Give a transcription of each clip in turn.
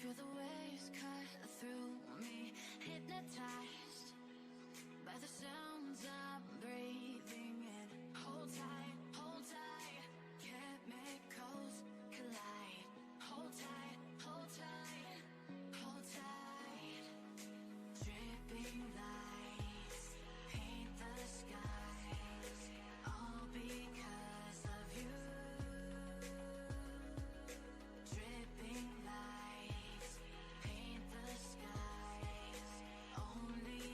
Feel the waves cut through me, hypnotized by the sounds I'm breathing in. Hold tight, hold tight, chemicals collide. Hold tight, hold tight, hold tight. Dripping lights paint the skies, all because of you. Dripping lights paint the skies, only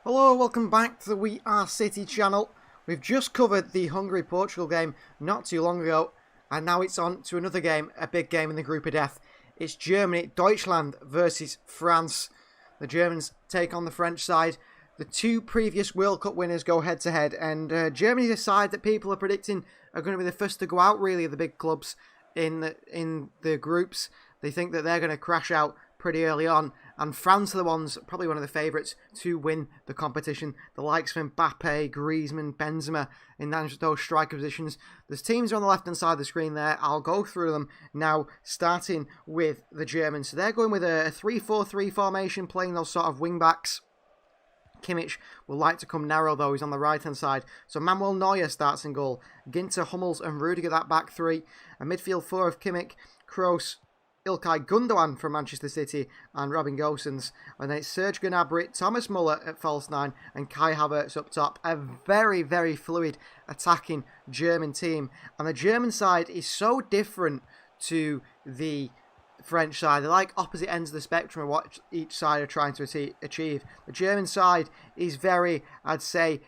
Hello, welcome back to the We Are City channel. We've just covered the Hungary-Portugal game not too long ago, and now it's on to another game, a big game in the group of death. It's Germany, Deutschland versus France. The Germans take on the French side. The two previous World Cup winners go head-to-head, and Germany's a side that people are predicting are going to be the first to go out, really, of the big clubs in the groups. They think that they're going to crash out pretty early on, and France are the ones, probably one of the favourites, to win the competition. The likes of Mbappe, Griezmann, Benzema in those striker positions. There's teams on the left-hand side of the screen there. I'll go through them now, starting with the Germans. So they're going with a 3-4-3 formation, playing those sort of wing-backs. Kimmich will like to come narrow, though. He's on the right-hand side. So Manuel Neuer starts in goal. Ginter, Hummels and Rudiger, that back three. A midfield four of Kimmich, Kroos, Ilkay Gundogan from Manchester City and Robin Gosens. And then it's Serge Gnabry, Thomas Muller at false nine and Kai Havertz up top. A very, very fluid attacking German team. And the German side is so different to the French side. They're like opposite ends of the spectrum of what each side are trying to achieve. The German side is very, I'd say,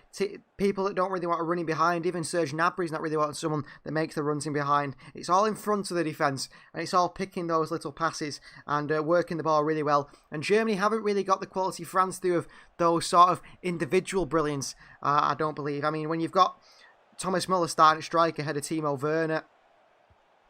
people that don't really want to run in behind. Even Serge Gnabry's not really wanting someone that makes the runs in behind. It's all in front of the defence, and it's all picking those little passes and working the ball really well. And Germany haven't really got the quality France do of those sort of individual brilliance, I don't believe. I mean, when you've got Thomas Muller starting at strike ahead of Timo Werner,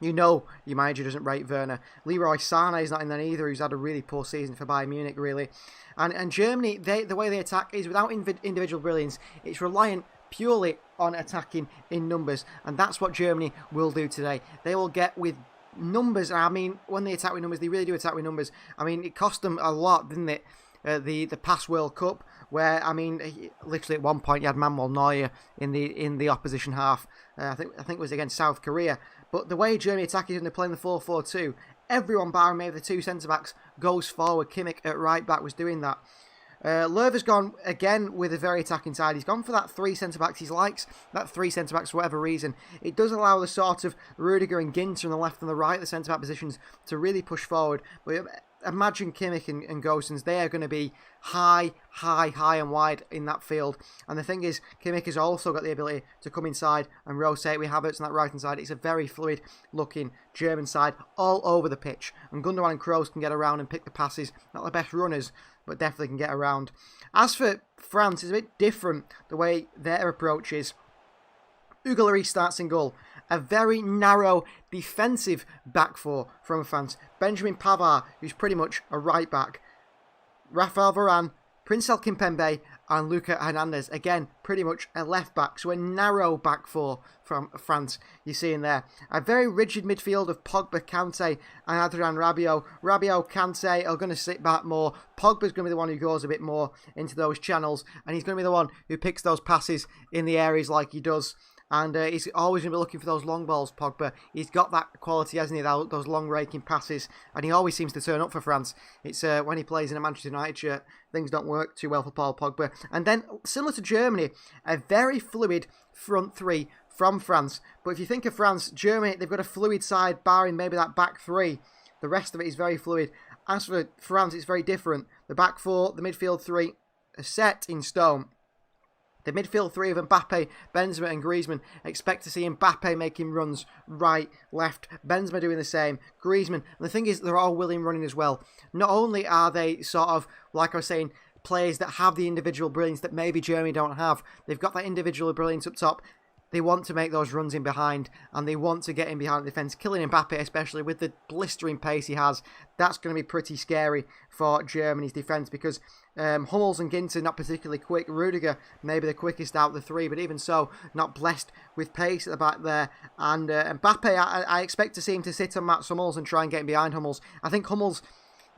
you know your manager doesn't rate Werner. Leroy Sané is not in there either, who's had a really poor season for Bayern Munich, really. And Germany, the way they attack is without individual brilliance. It's reliant purely on attacking in numbers. And that's what Germany will do today. They will get with numbers. I mean, when they attack with numbers, they really do attack with numbers. I mean, it cost them a lot, didn't it? The past World Cup, where, I mean, literally at one point you had Manuel Neuer in the opposition half. I think it was against South Korea. But the way Germany attack is when they're playing the 4-4-2, everyone barring maybe the two centre-backs goes forward. Kimmich at right-back was doing that. Löw's gone again with a very attacking side. He's gone for that three centre-backs. He likes that three centre-backs for whatever reason. It does allow the sort of Rudiger and Ginter on the left and the right, the centre-back positions, to really push forward. But imagine Kimmich and Gosens. They are going to be high and wide in that field. And the thing is, Kimmich has also got the ability to come inside and rotate with Havertz on that right-hand side. It's a very fluid-looking German side all over the pitch. And Gundogan and Kroos can get around and pick the passes. Not the best runners, but definitely can get around. As for France, it's a bit different the way their approach is. Hugo Lloris starts in goal. A very narrow defensive back four from France. Benjamin Pavard, who's pretty much a right back. Raphael Varane, Prince Kimpembe and Luca Hernandez. Again, pretty much a left back. So a narrow back four from France you see in there. A very rigid midfield of Pogba, Kante and Adrien Rabiot. Rabiot, Kante are going to sit back more. Pogba's going to be the one who goes a bit more into those channels. And he's going to be the one who picks those passes in the areas like he does. And he's always going to be looking for those long balls, Pogba. He's got that quality, hasn't he, those long raking passes. And he always seems to turn up for France. It's when he plays in a Manchester United shirt, things don't work too well for Paul Pogba. And then, similar to Germany, a very fluid front three from France. But if you think of France, Germany, they've got a fluid side, barring maybe that back three. The rest of it is very fluid. As for France, it's very different. The back four, the midfield three, are set in stone. The midfield three of Mbappe, Benzema and Griezmann, expect to see Mbappe making runs right, left, Benzema doing the same, Griezmann. And the thing is, they're all willing running as well. Not only are they sort of, like I was saying, players that have the individual brilliance that maybe Germany don't have. They've got that individual brilliance up top. They want to make those runs in behind, and they want to get in behind the defence. Killing Mbappe, especially with the blistering pace he has, that's going to be pretty scary for Germany's defence, because Hummels and Ginter not particularly quick. Rudiger maybe the quickest out of the three, but even so, not blessed with pace at the back there. And Mbappe, I expect to see him to sit on Mats Hummels and try and get in behind Hummels. I think Hummels,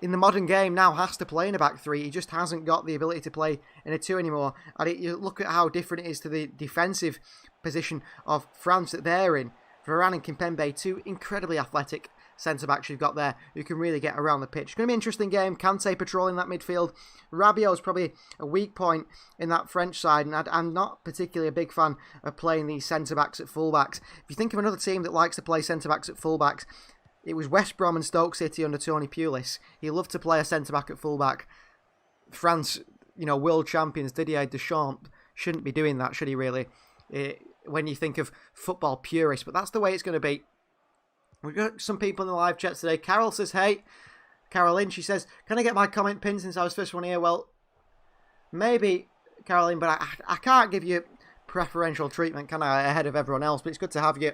in the modern game now, has to play in a back three. He just hasn't got the ability to play in a two anymore. And you look at how different it is to the defensive position of France that they're in. Varane and Kimpembe, two incredibly athletic centre-backs you've got there who can really get around the pitch. It's going to be an interesting game. Kante patrolling that midfield. Rabiot's probably a weak point in that French side, and I'm not particularly a big fan of playing these centre-backs at full-backs. If you think of another team that likes to play centre-backs at full-backs, it was West Brom and Stoke City under Tony Pulis. He loved to play a centre-back at full-back. France world champions Didier Deschamps shouldn't be doing that, should he really? When you think of football purists, but that's the way it's going to be. We've got some people in the live chat today. Carol says, hey. Caroline, she says, can I get my comment pinned since I was first one here? Well, maybe, Caroline, but I can't give you preferential treatment, can I, ahead of everyone else, but it's good to have you.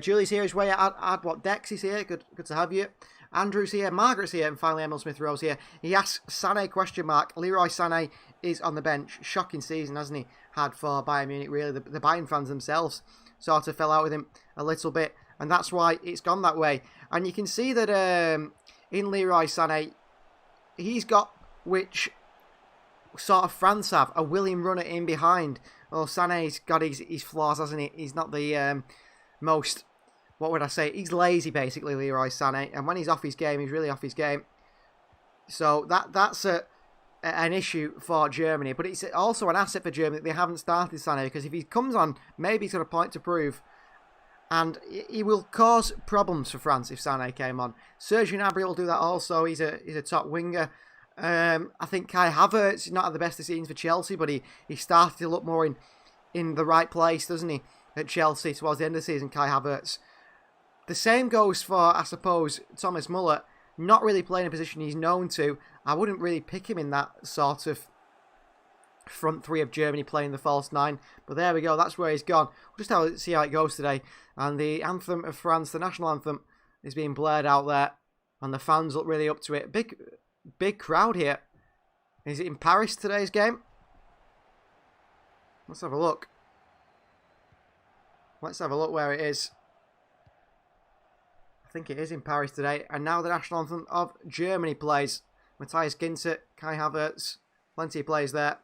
Julie's here as well. Dex is here. Good to have you. Andrew's here. Margaret's here. And finally, Emil Smith-Rose here. He asks, Sané, question mark. Leroy Sané is on the bench. Shocking season, hasn't he, had for Bayern Munich, really. The Bayern fans themselves sort of fell out with him a little bit. And that's why it's gone that way. And you can see that in Leroy Sané, he's got, which sort of France have, a willing runner in behind. Oh, Sané's got his flaws, hasn't he? He's not the most, what would I say? He's lazy, basically, Leroy Sané. And when he's off his game, he's really off his game. So that's an issue for Germany. But it's also an asset for Germany that they haven't started Sané. Because if he comes on, maybe he's got a point to prove. And he will cause problems for France if Sané came on. Serge Gnabry will do that also. He's a top winger. I think Kai Havertz is not at the best of seasons for Chelsea, but he started to look more in the right place, doesn't he, at Chelsea towards the end of the season, Kai Havertz. The same goes for, I suppose, Thomas Muller. Not really playing a position he's known to. I wouldn't really pick him in that sort of front three of Germany playing the false nine. But there we go, that's where he's gone. We'll just see how it goes today. And the anthem of France, the national anthem, is being blared out there. And the fans look really up to it. Big crowd here. Is it in Paris, today's game? Let's have a look. Let's have a look where it is. I think it is in Paris today. And now the national anthem of Germany plays. Matthias Ginter, Kai Havertz, plenty of players there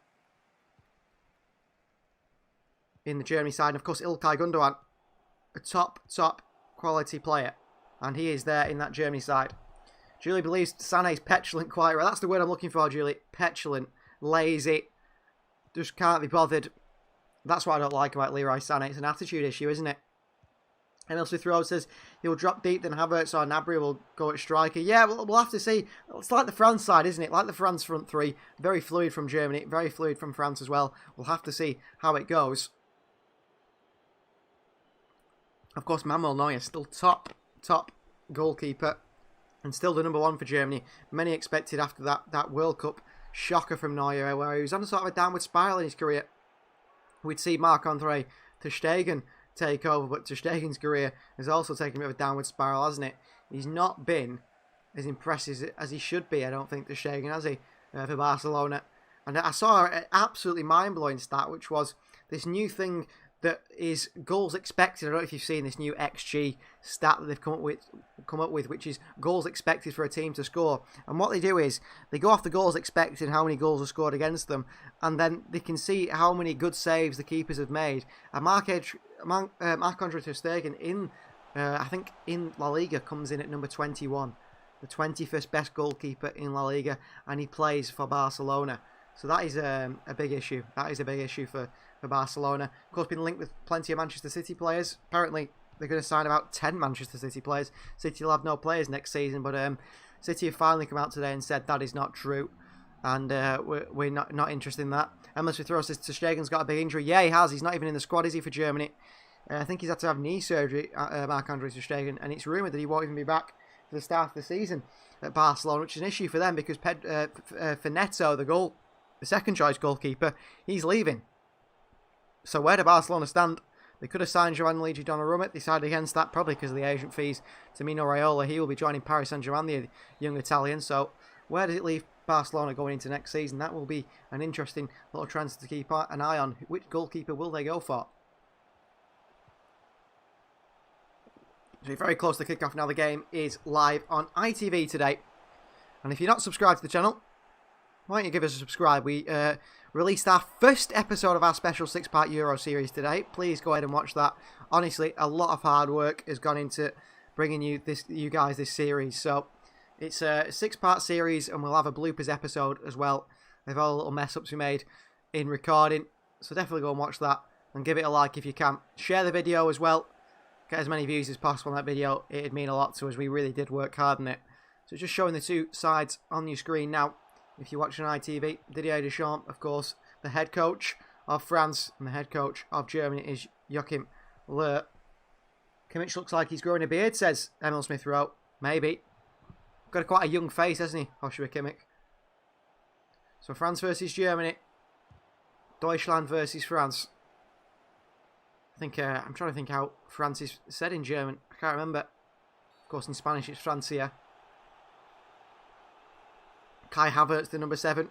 in the Germany side. And of course, Ilkay Gundogan, a top quality player. And he is there in that Germany side. Julie believes Sané's petulant, quite right. That's the word I'm looking for, Julie. Petulant, lazy, just can't be bothered. That's what I don't like about Leroy Sané. It's an attitude issue, isn't it? Emil Smith-Rowe says he'll drop deep, then Havertz or Gnabry will go at striker. Yeah, we'll have to see. It's like the France side, isn't it? Like the France front three. Very fluid from Germany, very fluid from France as well. We'll have to see how it goes. Of course, Manuel Neuer still top goalkeeper. And still the number one for Germany. Many expected after that World Cup shocker from Neuer, where he was on a sort of a downward spiral in his career. We'd see Marc-Andre ter Stegen take over, but ter Stegen's career has also taken a bit of a downward spiral, hasn't it? He's not been as impressive as he should be, I don't think, ter Stegen, has he, for Barcelona. And I saw an absolutely mind-blowing stat, which was this new thing that is goals expected. I don't know if you've seen this new XG stat that they've come up with, which is goals expected for a team to score. And what they do is they go off the goals expected, how many goals are scored against them, and then they can see how many good saves the keepers have made. And Marc-Andre ter Stegen in La Liga comes in at number 21, the 21st best goalkeeper in La Liga, and he plays for Barcelona. So that is a big issue. That is a big issue for Barcelona. Of course, been linked with plenty of Manchester City players. Apparently, they're going to sign about 10 Manchester City players. City will have no players next season, but City have finally come out today and said that is not true. And we're not interested in that. Emma Smith-Rowe says ter Stegen's got a big injury. Yeah, he has. He's not even in the squad, is he, for Germany? I think he's had to have knee surgery, Marc-Andre ter Stegen, and it's rumoured that he won't even be back for the start of the season at Barcelona, which is an issue for them because for Neto, the second choice goalkeeper, he's leaving. So where do Barcelona stand? They could have signed Gianluigi Donnarumma. They decided against that, probably because of the agent fees to Mino Raiola. He will be joining Paris Saint-Germain, the young Italian. So where does it leave Barcelona going into next season? That will be an interesting little transfer to keep an eye on. Which goalkeeper will they go for? So we're very close to the kickoff now. The game is live on ITV today. And if you're not subscribed to the channel, why don't you give us a subscribe? We released our first episode of our special 6-part Euro series today. Please go ahead and watch that. Honestly, a lot of hard work has gone into bringing you guys this series. So it's a 6-part series, and we'll have a bloopers episode as well of all the little mess ups we made in recording. So definitely go and watch that and give it a like if you can. Share the video as well. Get as many views as possible on that video. It'd mean a lot to us. We really did work hard on it. So just showing the two sides on your screen now. if you're watching on ITV. Didier Deschamps, of course, the head coach of France, and the head coach of Germany is Joachim Löw. Kimmich looks like he's growing a beard, says Emil Smith-Rowe. Maybe. Got quite a young face, hasn't he, Joshua Kimmich? So France versus Germany. Deutschland versus France. I think I'm trying to think how France is said in German. I can't remember. Of course, in Spanish it's Francia. Kai Havertz, the number 7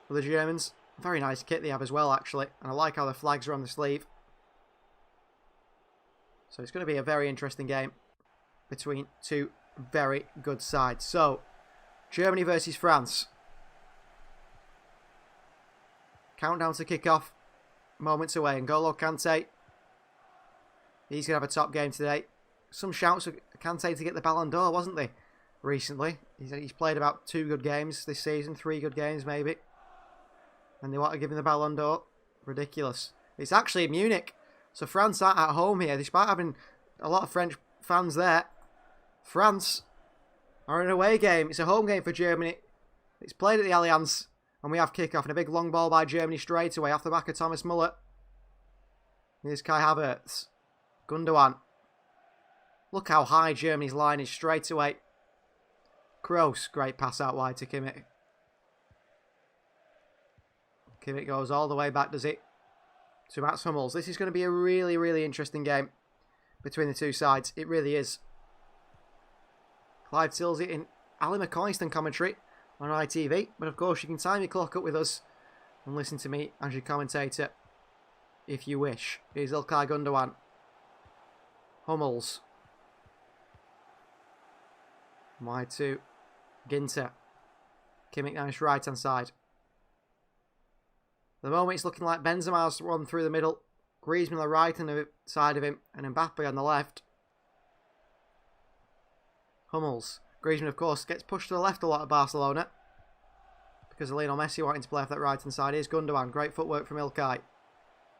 for the Germans. Very nice kit they have as well, actually. And I like how the flags are on the sleeve. So it's going to be a very interesting game between two very good sides. So, Germany versus France. Countdown to kick-off. Moments away. N'Golo Kante. He's going to have a top game today. Some shouts for Kante to get the Ballon d'Or, wasn't they? Recently. He's played about 2 good games this season. 3 good games, maybe. And they want to give him the Ballon d'Or. Ridiculous. It's actually in Munich. So France are at home here, despite having a lot of French fans there. France are in an away game. It's a home game for Germany. It's played at the Allianz. And we have kick-off and a big long ball by Germany straight away off the back of Thomas Muller. Here's Kai Havertz. Gundogan. Look how high Germany's line is straight away. Kroos. Great pass out wide to Kimmich. Kimmich goes all the way back, does it? To Mats Hummels. This is going to be a really, really interesting game between the two sides. It really is. Clive Tilsey in Ali McCoyston commentary on ITV. But of course, you can time your clock up with us and listen to me as your commentator if you wish. Here's Ilkay Gundogan. Hummels. Wide to Ginter. Kimmich down his right hand side. At the moment, it's looking like Benzema's run through the middle. Griezmann on the right hand side of him. And Mbappe on the left. Hummels. Griezmann, of course, gets pushed to the left a lot at Barcelona. Because of Lionel Messi wanting to play off that right hand side. Here's Gundogan. Great footwork from Ilkay.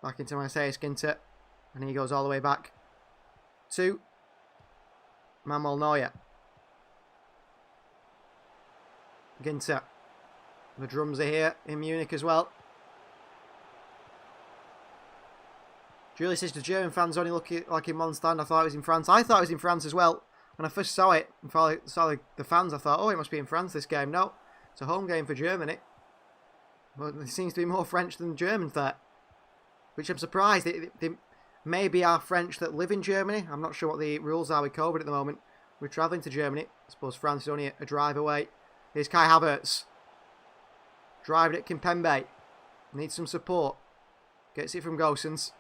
Back into Matthias Ginter. And he goes all the way back to Manuel Neuer. Ginter. The drums are here in Munich as well. Julie says the German fans only look like in one stand. I thought it was in France. I thought it was in France as well. When I first saw it and saw the fans, I thought, oh, it must be in France this game. No, it's a home game for Germany. But there seems to be more French than Germans there. Which I'm surprised. They maybe are French that live in Germany. I'm not sure what the rules are with COVID at the moment. We're travelling to Germany. I suppose France is only a drive away. Here's Kai Havertz. Driving at Kimpembe. Needs some support. Gets it from Gosens.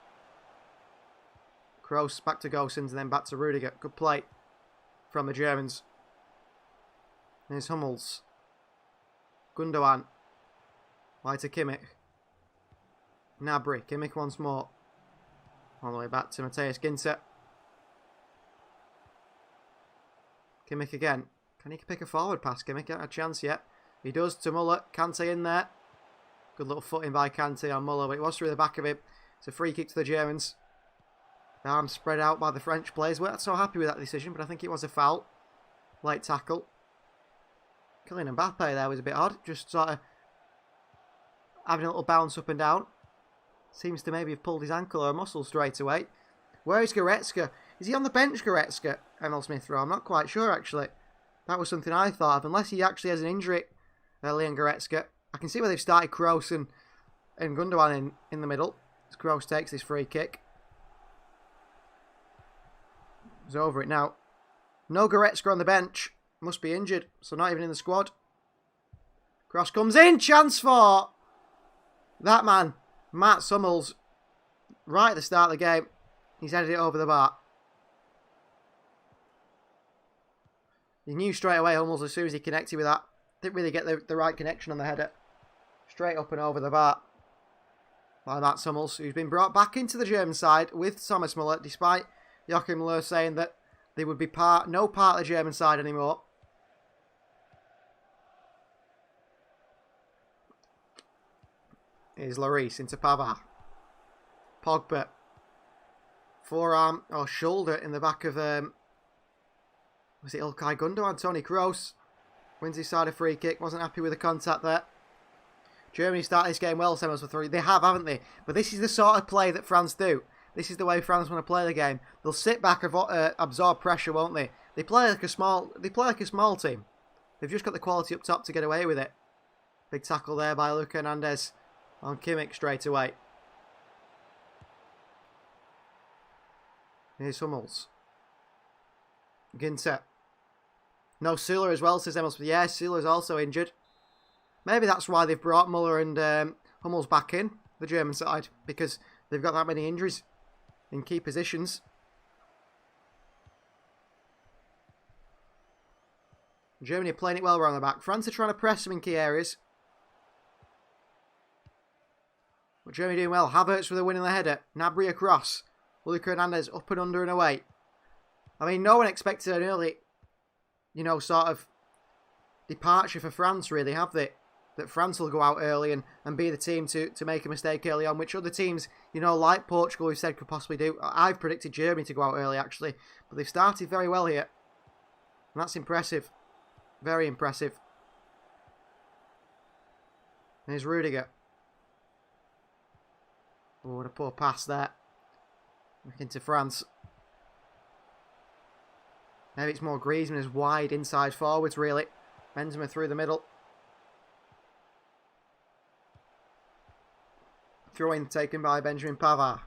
Kroos back to Gosens and then back to Rudiger. Good play from the Germans. There's Hummels. Gundogan. Wide to Kimmich. Gnabry. Kimmich once more. All the way back to Matthias Ginter. Kimmich again. Can he pick a forward pass? Kimmich not a chance yet. He does to Muller. Kante in there. Good little footing by Kante on Muller, but it was through the back of him. It's a free kick to the Germans. The arms spread out by the French players. We're not so happy with that decision, but I think it was a foul. Late tackle. Kylian Mbappe there was a bit odd. Just sort of having a little bounce up and down. Seems to maybe have pulled his ankle or a muscle straight away. Where is Goretzka? Is he on the bench, Goretzka? Emil Smith-Rowe? I'm not quite sure, actually. That was something I thought of. Unless he actually has an injury, Leon Goretzka. I can see where they've started Kroos and Gundogan in the middle. As Kroos takes this free kick. He's over it now. No Goretzka on the bench. Must be injured, so not even in the squad. Cross comes in. Chance for that man, Mats Hummels. Right at the start of the game. He's headed it over the bar. He knew straight away, Hummels, as soon as he connected with that. Didn't really get the right connection on the header. Straight up and over the bar by Mats Hummels, who's been brought back into the German side with Thomas Muller, despite Joachim Löw saying that they would be no part of the German side anymore. Here's Lloris into Pavard. Pogba. Forearm or shoulder in the back of was it Ilkay Gundogan? Toni Kroos. Wins his side a free kick. Wasn't happy with the contact there. Germany started this game well, 7-3. They have, haven't they? But this is the sort of play that France do. This is the way France want to play the game. They'll sit back, absorb pressure, won't they? They play like a small team. They've just got the quality up top to get away with it. Big tackle there by Luka Hernandez on Kimmich straight away. Here's Hummels. Ginter. No, Süle as well, says Emil. Yeah, Süle's also injured. Maybe that's why they've brought Muller and Hummels back in, the German side, because they've got that many injuries in key positions. Germany are playing it well around the back. France are trying to press them in key areas. But Germany doing well. Havertz with a win in the header. Gnabry across. Luka Hernandez up and under and away. I mean, no one expected an early, sort of departure for France, really, have they? That France will go out early and be the team to make a mistake early on, which other teams, like Portugal, we've said could possibly do. I've predicted Germany to go out early, actually. But they've started very well here. And that's impressive. Very impressive. Here's Rudiger. Oh, what a poor pass there. Back into France. Maybe it's more Griezmann as wide inside forwards, really. Benzema through the middle. Throw-in taken by Benjamin Pavard.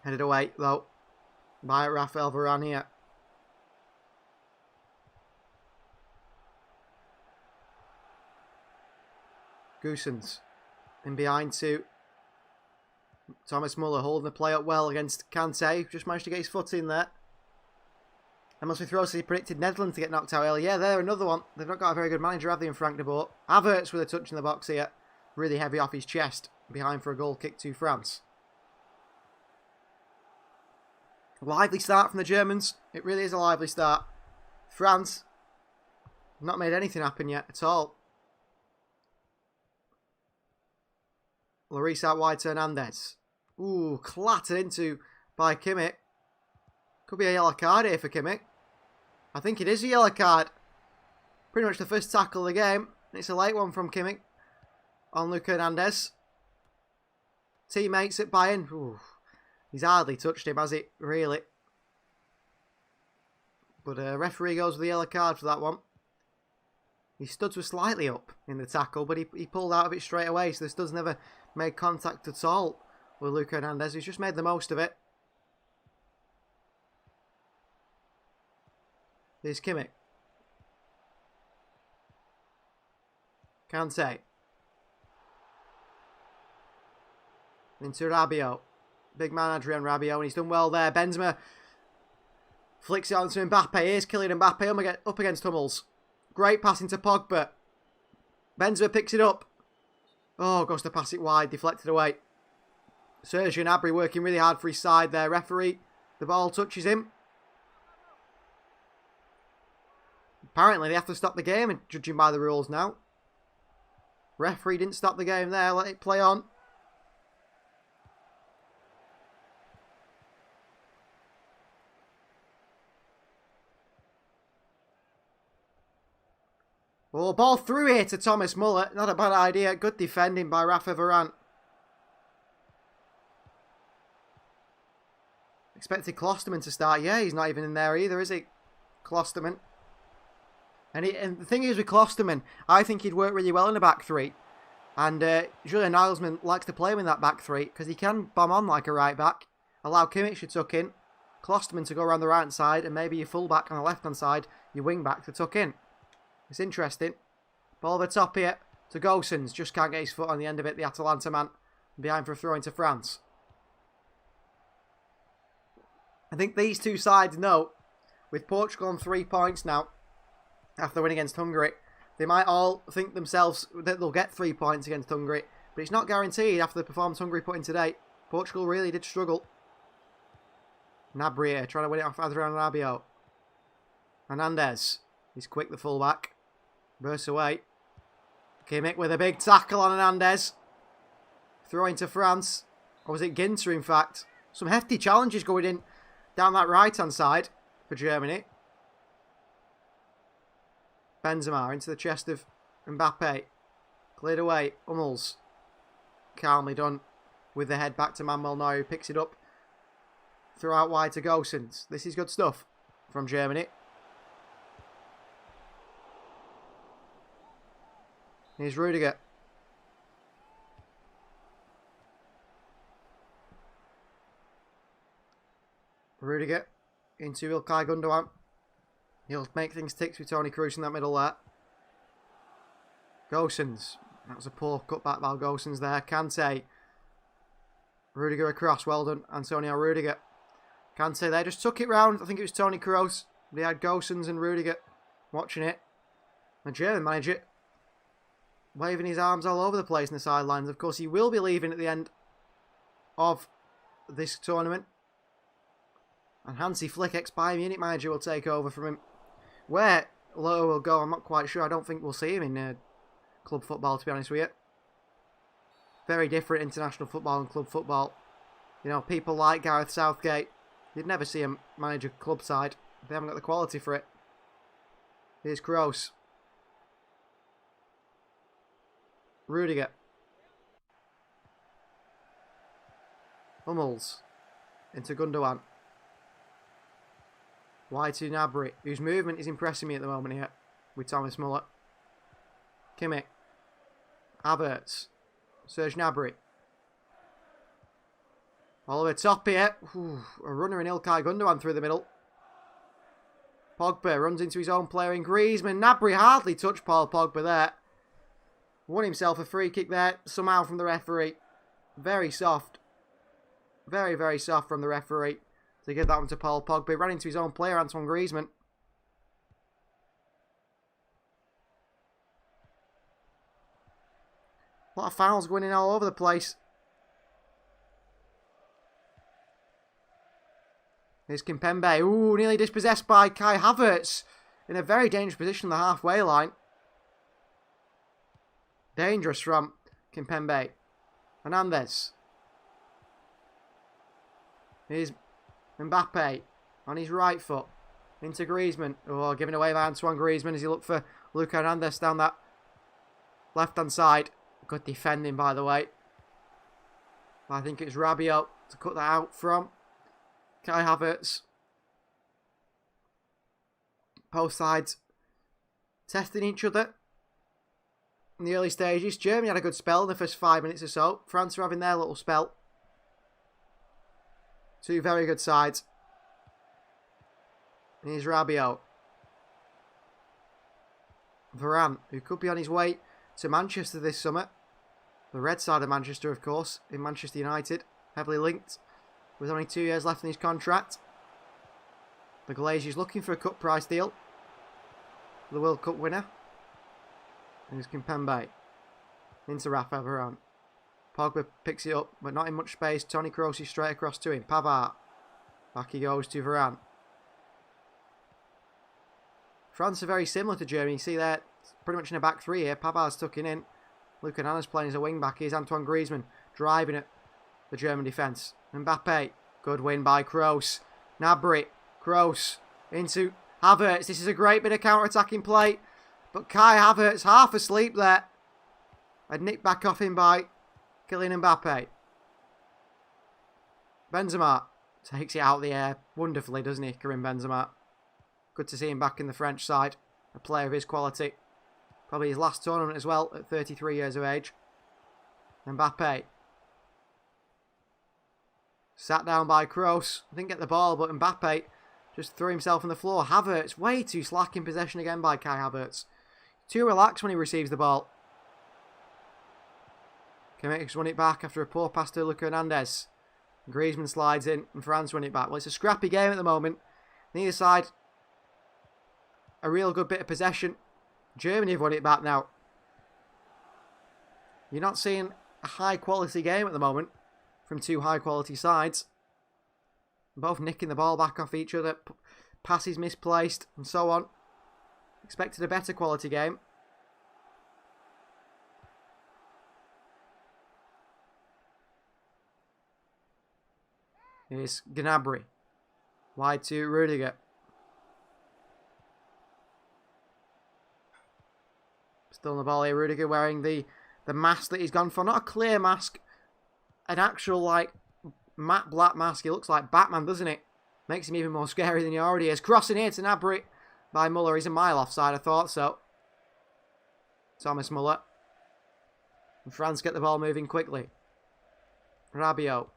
Headed away, though, by Raphael Varane here. Goossens in behind to Thomas Muller, holding the play up well against Kante. Just managed to get his foot in there. And must be throws, he predicted Netherlands to get knocked out early. Yeah, they're another one. They've not got a very good manager, have they, in Frank de Boer? Havertz with a touch in the box here. Really heavy off his chest. Behind for a goal kick to France. Lively start from the Germans. It really is a lively start. France, not made anything happen yet at all. Lloris out wide to Hernandez. Ooh, clattered into by Kimmich. Could be a yellow card here for Kimmich. I think it is a yellow card. Pretty much the first tackle of the game. It's a late one from Kimmich on Luka Hernandez. Teammates at Bayern. Ooh, he's hardly touched him, has he? Really. But referee goes with the yellow card for that one. His studs were slightly up in the tackle, but he pulled out of it straight away. So the studs never made contact at all with Luka Hernandez. He's just made the most of it. Here's Kimmich. Kante. Into Rabiot. Big man Adrien Rabiot, and he's done well there. Benzema flicks it onto Mbappe. Here's Kylian Mbappe up against Hummels. Great pass into Pogba. Benzema picks it up. Oh, goes to pass it wide, deflected away. Serge Gnabry working really hard for his side there. Referee, the ball touches him. Apparently they have to stop the game, and judging by the rules now. Referee didn't stop the game there, let it play on. Oh, ball through here to Thomas Muller. Not a bad idea. Good defending by Rafa Varane. Expected Klosterman to start. Yeah, he's not even in there either, is he? Klosterman. And the thing is with Klosterman, I think he'd work really well in the back three. And Julian Nagelsmann likes to play him in that back three because he can bomb on like a right back. Allow Kimmich to tuck in. Klosterman to go around the right hand side, and maybe your full back on the left hand side, your wing back to tuck in. It's interesting. Ball over the top here to Goossens. Just can't get his foot on the end of it, the Atalanta man. Behind for a throw into France. I think these two sides know, with Portugal on 3 points now, after the win against Hungary, they might all think themselves that they'll get 3 points against Hungary. But it's not guaranteed after the performance Hungary put in today. Portugal really did struggle. Gnabry trying to win it off Adrien Rabiot. Hernandez. He's quick, the fullback. Bursts away. Kimmich with a big tackle on Hernandez. Throw into France. Or was it Ginter, in fact? Some hefty challenges going in down that right-hand side for Germany. Benzema into the chest of Mbappe. Cleared away. Hummels. Calmly done with the head back to Manuel Neuer, who picks it up. Throw out wide to Gosens. This is good stuff from Germany. Here's Rudiger. Rudiger into Ilkay Gundogan. He'll make things tick with Toni Kroos in that middle there. Gosens. That was a poor cutback by Gosens there. Kante. Rudiger across. Well done, Antonio Rudiger. Kante there. Just took it round. I think it was Toni Kroos. They had Gosens and Rudiger watching it. The German manager waving his arms all over the place in the sidelines. Of course, he will be leaving at the end of this tournament. And Hansi Flick, ex-Bayern Munich manager, will take over from him. Where Lowe will go, I'm not quite sure. I don't think we'll see him in club football, to be honest with you. Very different international football and club football. You know, people like Gareth Southgate, you'd never see him manage a club side. They haven't got the quality for it. Here's Kroos. Rudiger. Hummels. Into Gundogan. Wide to Gnabry, whose movement is impressing me at the moment here with Thomas Muller. Kimmich. Havertz. Serge Gnabry. All over top here. Ooh, a runner in Ilkay Gundogan through the middle. Pogba runs into his own player in Griezmann. Gnabry hardly touched Paul Pogba there. Won himself a free kick there, somehow from the referee. Very soft. Very, very soft from the referee to give that one to Paul Pogba. He ran into his own player, Antoine Griezmann. A lot of fouls going in all over the place. Here's Kimpembe. Ooh, nearly dispossessed by Kai Havertz. In a very dangerous position on the halfway line. Dangerous from Kimpembe. Hernandez. Here's Mbappe on his right foot. Into Griezmann. Oh, given away by Antoine Griezmann as he looked for Luka Hernandez down that left-hand side. Good defending, by the way. I think it's Rabiot to cut that out from Kai Havertz. Both sides testing each other in the early stages. Germany had a good spell in the first 5 minutes or so. France are having their little spell. Two very good sides. Here's Rabiot. Varane, who could be on his way to Manchester this summer. The red side of Manchester, of course, in Manchester United. Heavily linked, with only 2 years left in his contract. The Glazers looking for a cut price deal. The World Cup winner. Here's Kimpembe. Into Rafa Varane. Pogba picks it up, but not in much space. Toni Kroos is straight across to him. Pavard. Back he goes to Varane. France are very similar to Germany. You see they're pretty much in a back three here. Pavard's tucking in. Luka Hernandez playing as a wing back. Here's Antoine Griezmann driving at the German defence. Mbappe. Good win by Kroos. Gnabry. Kroos. Into Havertz. This is a great bit of counter-attacking play. But Kai Havertz half asleep there. And nicked back off him by Kylian Mbappe. Benzema takes it out of the air wonderfully, doesn't he, Karim Benzema? Good to see him back in the French side. A player of his quality. Probably his last tournament as well at 33 years of age. Mbappe. Sat down by Kroos. Didn't get the ball, but Mbappe just threw himself on the floor. Havertz, way too slack in possession again by Kai Havertz. Too relaxed when he receives the ball. Kimmich's won it back after a poor pass to Luka Hernandez. Griezmann slides in and France win it back. Well, it's a scrappy game at the moment. Neither side a real good bit of possession. Germany have won it back now. You're not seeing a high quality game at the moment from two high quality sides. Both nicking the ball back off each other. Passes misplaced and so on. Expected a better quality game. Here's Gnabry. Wide to Rudiger. Still on the ball here. Rudiger wearing the mask that he's gone for. Not a clear mask. An actual, like, matte black mask. He looks like Batman, doesn't it? Makes him even more scary than he already is. Crossing here to Gnabry by Muller. He's a mile offside, I thought so. Thomas Muller. And France get the ball moving quickly. Rabiot.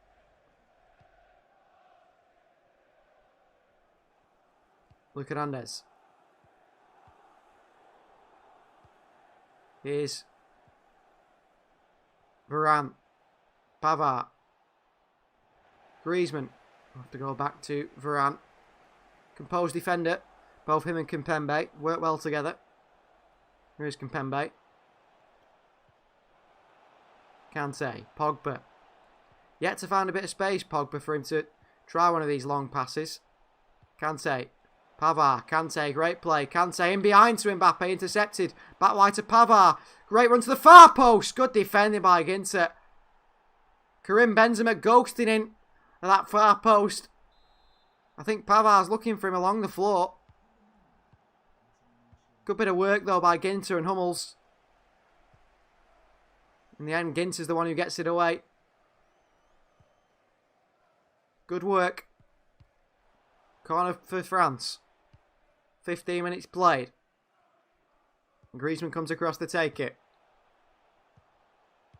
Luke Hernandez. Here's Varane. Pavard. Griezmann. We'll have to go back to Varane. Composed defender. Both him and Kimpembe work well together. Here's Kimpembe. Kante. Pogba. Yet to find a bit of space, Pogba, for him to try one of these long passes. Kante. Pavard. Kante. Great play. Kante in behind to Mbappe. Intercepted. Back wide to Pavard. Great run to the far post. Good defending by Ginter. Karim Benzema ghosting in at that far post. I think Pavard's looking for him along the floor. Good bit of work though by Ginter and Hummels. In the end, Ginter's the one who gets it away. Good work. Corner for France. 15 minutes played. And Griezmann comes across to take it.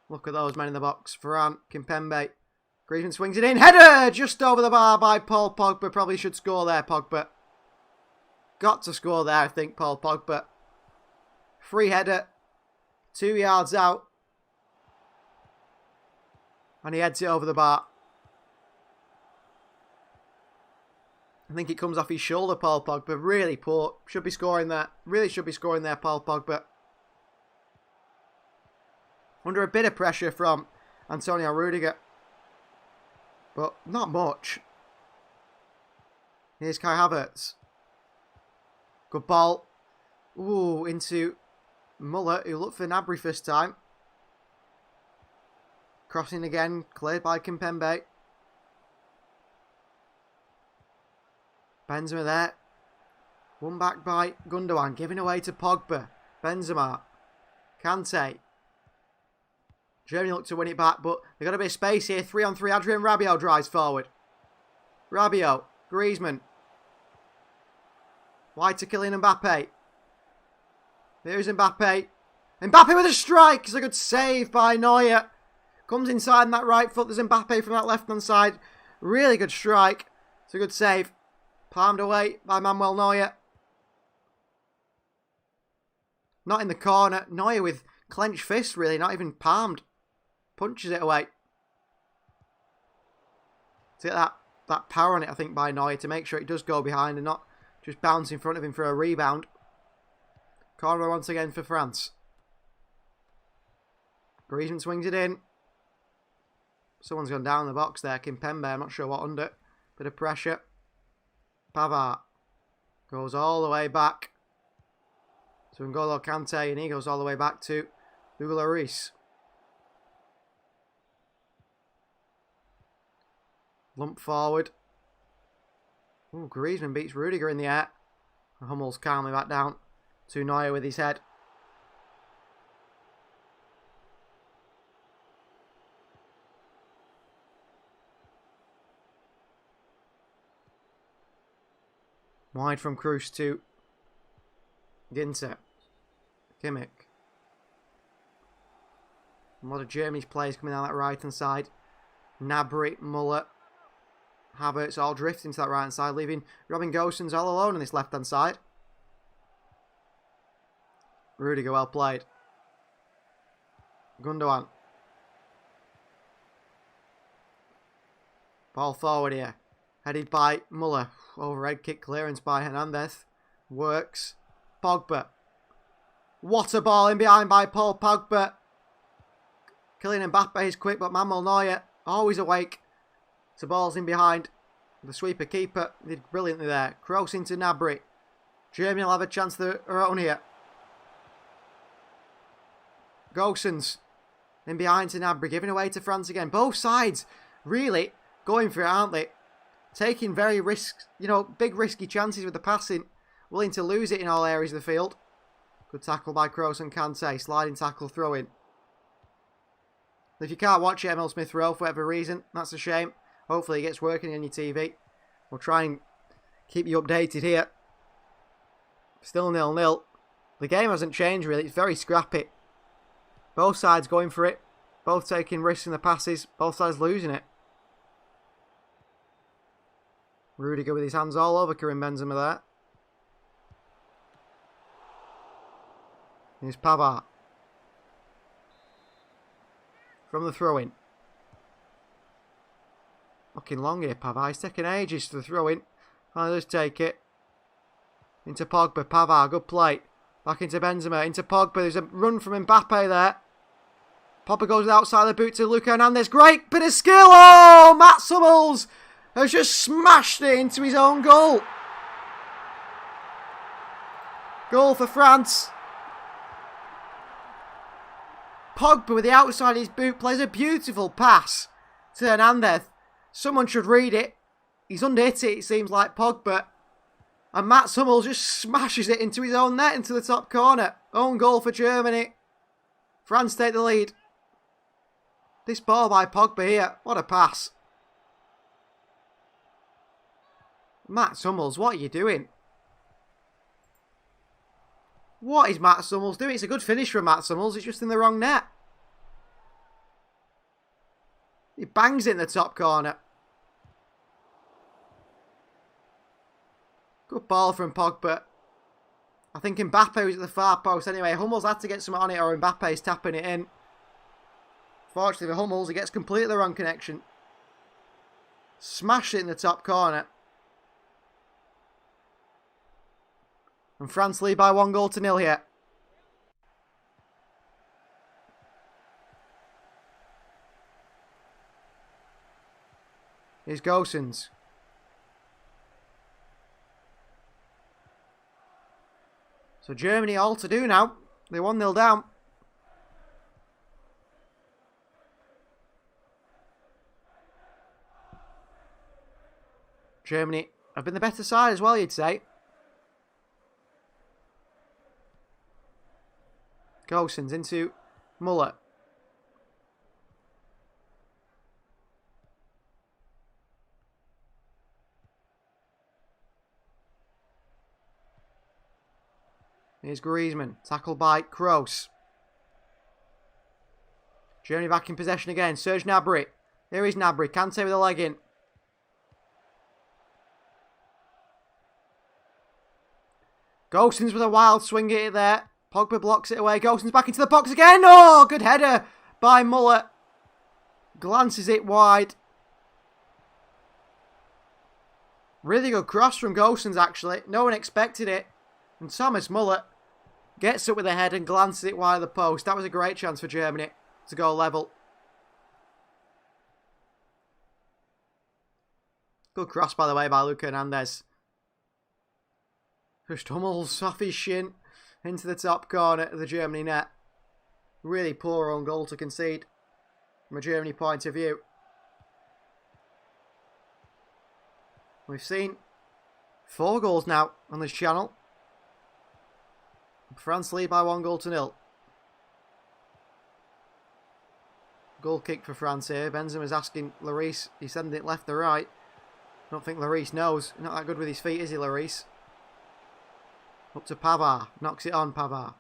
Look at those men in the box. Varane, Kimpembe. Griezmann swings it in. Header! Just over the bar by Paul Pogba. Probably should score there, Pogba. Got to score there, I think, Paul Pogba. Free header. 2 yards out. And he heads it over the bar. I think it comes off his shoulder, Paul Pogba. Really poor. Should be scoring there. Really should be scoring there, Paul Pogba. Under a bit of pressure from Antonio Rudiger. But not much. Here's Kai Havertz. Good ball. Ooh, into Muller, who looked for Gnabry first time. Crossing again, cleared by Kimpembe. Benzema there. Won back by Gundogan, giving away to Pogba. Benzema. Kante. Germany look to win it back, but they've got a bit of space here. 3-on-3. Adrien Rabiot drives forward. Rabiot. Griezmann. Wide to Kylian Mbappe. There's Mbappe. Mbappe with a strike. It's a good save by Neuer. Comes inside on that right foot. There's Mbappe from that left-hand side. Really good strike. It's a good save. Palmed away by Manuel Neuer. Not in the corner. Neuer with clenched fist, really. Not even palmed. Punches it away. To get that power on it, I think, by Neuer to make sure it does go behind and not just bounce in front of him for a rebound. Corner once again for France. Griezmann swings it in. Someone's gone down the box there. Kimpembe, I'm not sure what under. Bit of pressure. Pavard goes all the way back to N'Golo Kante, and he goes all the way back to Hugo Lloris. Lump forward. Ooh, Griezmann beats Rudiger in the air. Hummels calmly back down to Neuer with his head. Wide from Kroos to Ginter. Kimmich. A lot of Germany's players coming down that right hand side. Gnabry, Muller, Havertz all drifting to that right hand side, leaving Robin Gosens all alone on this left hand side. Rudiger well played. Gundogan. Ball forward here. Headed by Muller. Overhead kick clearance by Hernandez. Works. Pogba. What a ball in behind by Paul Pogba. Kylian Mbappe is quick, but Manuel Neuer always awake to balls in behind. The sweeper keeper did brilliantly there. Kroos into Gnabry. Germany will have a chance of their own here. Gosens in behind to Gnabry, giving away to France again. Both sides really going for it, aren't they? Taking very big risky chances with the passing. Willing to lose it in all areas of the field. Good tackle by Kroos and Kante. Sliding tackle, throw in. If you can't watch it, Emil Smith Rowe for whatever reason, that's a shame. Hopefully it gets working on your TV. We'll try and keep you updated here. Still 0-0. The game hasn't changed really. It's very scrappy. Both sides going for it. Both taking risks in the passes. Both sides losing it. Rudiger with his hands all over Karim Benzema there. Here's Pavard. From the throw-in. Looking long here, Pavard. He's taking ages to the throw-in. Finally does take it. Into Pogba. Pavard, good play. Back into Benzema. Into Pogba. There's a run from Mbappe there. Pogba goes outside the boot to Luka Hernandez. Great bit of skill. Oh, Mats Hummels has just smashed it into his own goal. Goal for France. Pogba with the outside of his boot plays a beautiful pass to Hernandez. Someone should read it. He's underhit it, it seems like Pogba. And Mats Hummels just smashes it into his own net, into the top corner. Own goal for Germany. France take the lead. This ball by Pogba here. What a pass. Mats Hummels, what are you doing? What is Mats Hummels doing? It's a good finish from Mats Hummels. It's just in the wrong net. He bangs it in the top corner. Good ball from Pogba. I think Mbappe was at the far post. Anyway, Hummels had to get something on it or Mbappe's tapping it in. Fortunately for Hummels, he gets completely the wrong connection. Smash it in the top corner. And France lead by 1-0 here. Here's Gosens. So Germany all to do now. They're 1-0 down. Germany have been the better side as well, you'd say. Gosens into Muller. Here's Griezmann. Tackled by Kroos. Germany back in possession again. Serge Gnabry. Here is Gnabry. Kante with a leg in. Gosens with a wild swing at it there. Pogba blocks it away. Gosens back into the box again. Oh, good header by Muller. Glances it wide. Really good cross from Gosens, actually. No one expected it. And Thomas Muller gets up with a head and glances it wide of the post. That was a great chance for Germany to go level. Good cross, by the way, by Luka Hernandez. Pushed Hummels off his shin into the top corner of the Germany net. Really poor own goal to concede from a Germany point of view. We've seen 4 goals now on this channel. France lead by 1-0. Goal kick for France here. Benzema's asking Lloris. He's sending it left or right. I don't think Lloris knows. He's not that good with his feet, is he, Lloris? Up to Pavard. Knocks it on, Pavard.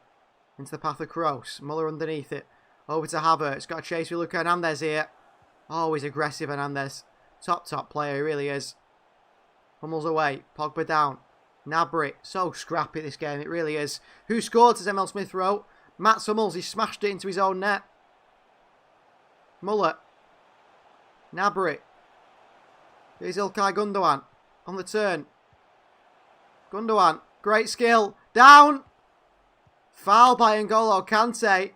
Into the path of Kroos. Muller underneath it. Over to Havertz. Got a chase with Luka Hernandez here. Always aggressive, Hernandez. Top player, he really is. Hummels away. Pogba down. Gnabry. So scrappy this game, it really is. Who scored, says Emil Smith Rowe? Mats Hummels. He smashed it into his own net. Muller. Gnabry. Here's Ilkay Gundogan. On the turn. Gundogan. Great skill. Down. Foul by N'Golo Kante.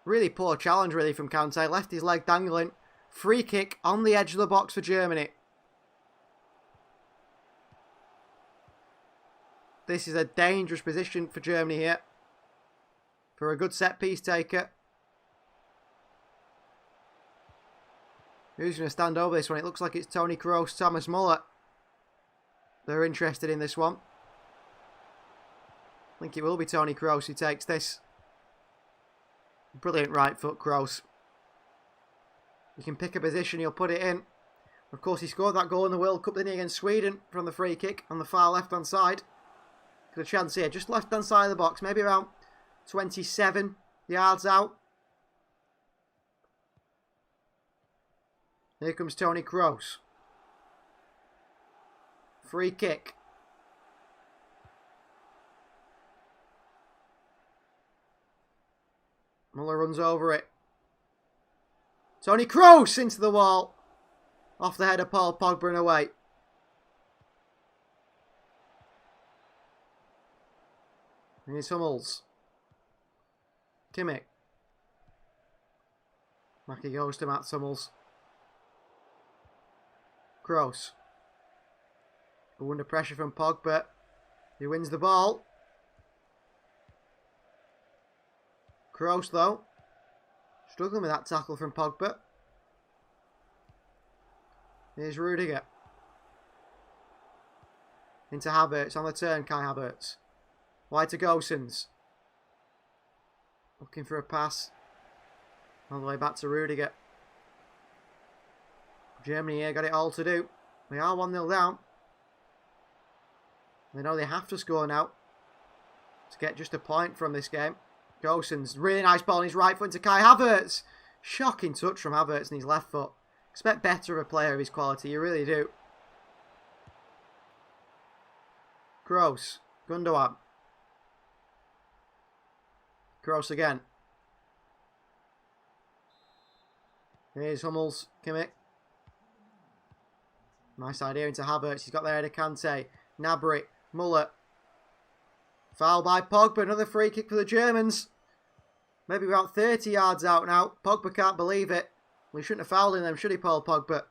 Really poor challenge, really, from Kante. Left his leg dangling. Free kick on the edge of the box for Germany. This is a dangerous position for Germany here. For a good set piece taker. Who's going to stand over this one? It looks like it's Toni Kroos, Thomas Muller. They're interested in this one. think it will be Toni Kroos who takes this. Brilliant right foot, Kroos. You can pick a position, he'll put it in. Of course, he scored that goal in the World Cup, didn't he, against Sweden from the free kick on the far left-hand side. Got a chance here, just left-hand side of the box, maybe around 27 yards out. Here comes Toni Kroos. Free kick. Muller runs over it. Toni Kroos into the wall. Off the head of Paul Pogba and away. Here's Hummels. Kimmich. Back he goes to Mats Hummels. Kroos. Under pressure from Pogba. He wins the ball. Kroos though. Struggling with that tackle from Pogba. Here's Rudiger. Into Havertz on the turn, Kai Havertz. Wide to Gosens. Looking for a pass. All the way back to Rudiger. Germany here got it all to do. They are 1-0 down. They know they have to score now to get just a point from this game. Gosens, really nice ball on his right foot into Kai Havertz. Shocking touch from Havertz on his left foot. Expect better of a player of his quality, you really do. Kroos, Gundogan. Kroos again. Here's Hummels, Kimmich. Nice idea into Havertz, he's got there to Kante. Gnabry, Muller. Foul by Pogba, another free kick for the Germans. Maybe about 30 yards out now. Pogba can't believe it. We shouldn't have fouled in them, should he, Paul Pogba?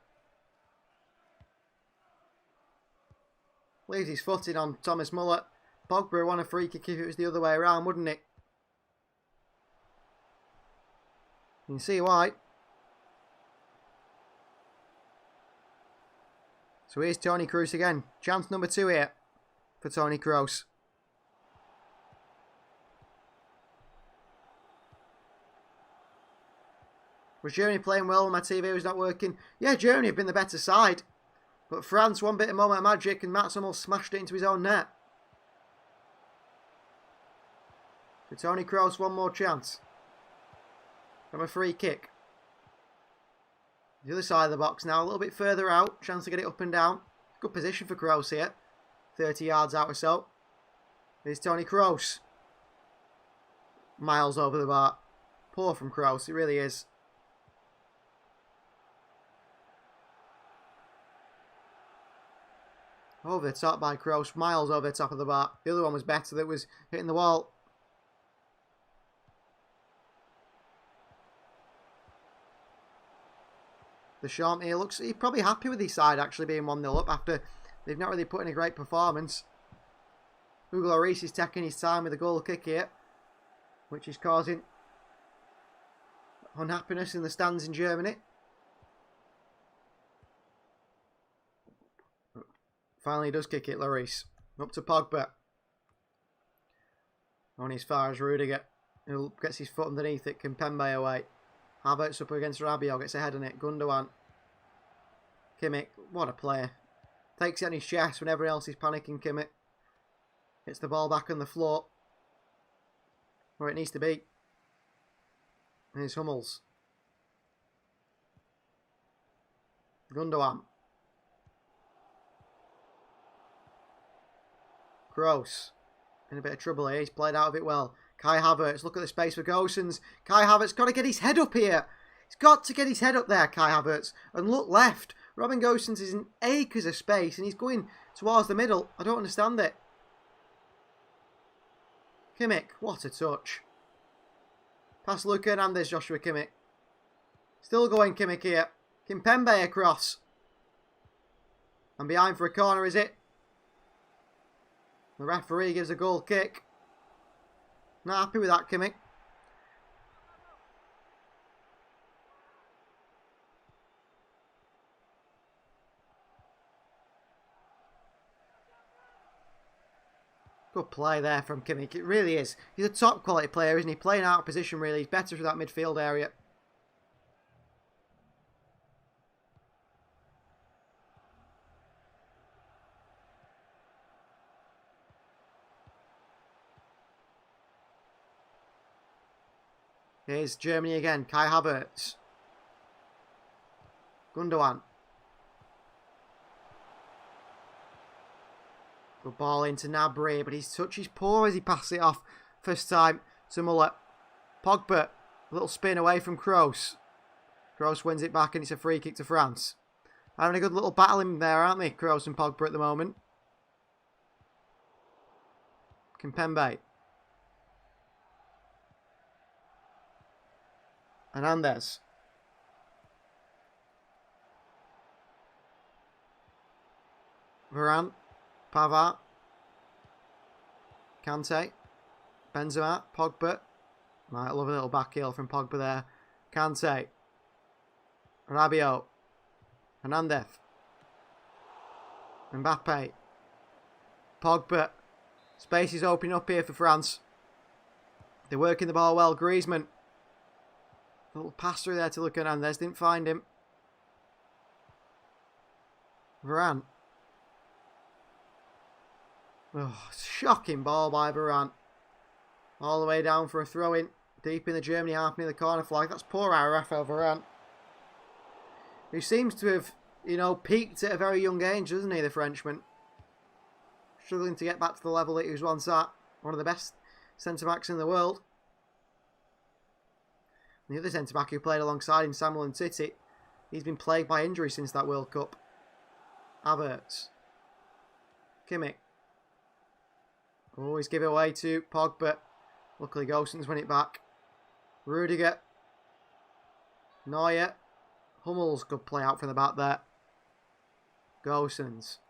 Leaves his foot in on Thomas Muller. Pogba would want a free kick if it was the other way around, wouldn't it? You can see why. So here's Toni Kroos again. Chance number 2 here for Toni Kroos. Was Germany playing well when my TV was not working? Yeah, Germany have been the better side. But France, one bit of moment of magic and Mats Hummels smashed it into his own net. For Toni Kroos, one more chance. From a free kick. The other side of the box now, a little bit further out. Chance to get it up and down. Good position for Kroos here. 30 yards out or so. Here's Toni Kroos. Miles over the bar. Poor from Kroos, it really is. Over the top by Kroos, miles over the top of the bar. The other one was better, that was hitting the wall. The Champ here looks, he's probably happy with his side actually being 1-0 up after they've not really put in a great performance. Hugo Lloris is taking his time with a goal kick here, which is causing unhappiness in the stands in Germany. Finally he does kick it, Lloris. Up to Pogba. Only as far as Rudiger. He gets his foot underneath it. Kimpembe away. Havertz up against Rabiot. Gets a head on it. Gundogan. Kimmich. What a player. Takes it on his chest when everyone else is panicking. Kimmich. Gets the ball back on the floor. Where it needs to be. Here's Hummels. Gundogan. Kroos. In a bit of trouble here. He's played out of it well. Kai Havertz. Look at the space for Gosens. Kai Havertz got to get his head up here. He's got to get his head up there, Kai Havertz. And look left. Robin Gosens is in acres of space and he's going towards the middle. I don't understand it. Kimmich. What a touch. Past Luka Hernandez, Joshua Kimmich. Still going Kimmich here. Kimpembe across. And behind for a corner, is it? The referee gives a goal kick. Not happy with that, Kimmich. Good play there from Kimmich. It really is. He's a top quality player, isn't he? Playing out of position, really. He's better for that midfield area. Here's Germany again. Kai Havertz. Gundogan. Good ball into Gnabry, but his touch is poor as he passes it off first time to Muller. Pogba. A little spin away from Kroos. Kroos wins it back and it's a free kick to France. Having a good little battle in there, aren't they, Kroos and Pogba at the moment. Kimpembe. Hernandez. Varane. Pavard. Kante. Benzema. Pogba. Right, I love a little back heel from Pogba there. Kante. Rabiot. Hernandez. Mbappe. Pogba. Space is opening up here for France. They're working the ball well. Griezmann. A little pass through there to look at Hernandez. Didn't find him. Varane. Oh, shocking ball by Varane. All the way down for a throw-in. Deep in the Germany half near the corner flag. That's poor out Rafael Varane. Who seems to have, peaked at a very young age, doesn't he, the Frenchman? Struggling to get back to the level that he was once at. One of the best centre-backs in the world. The other centre-back who played alongside him, Samuel Titi, he's been plagued by injury since that World Cup. Havertz. Kimmich. Always give it away to Pogba. Luckily, Gosens win it back. Rudiger. Neuer. Hummels, good play out from the back there. Gosens.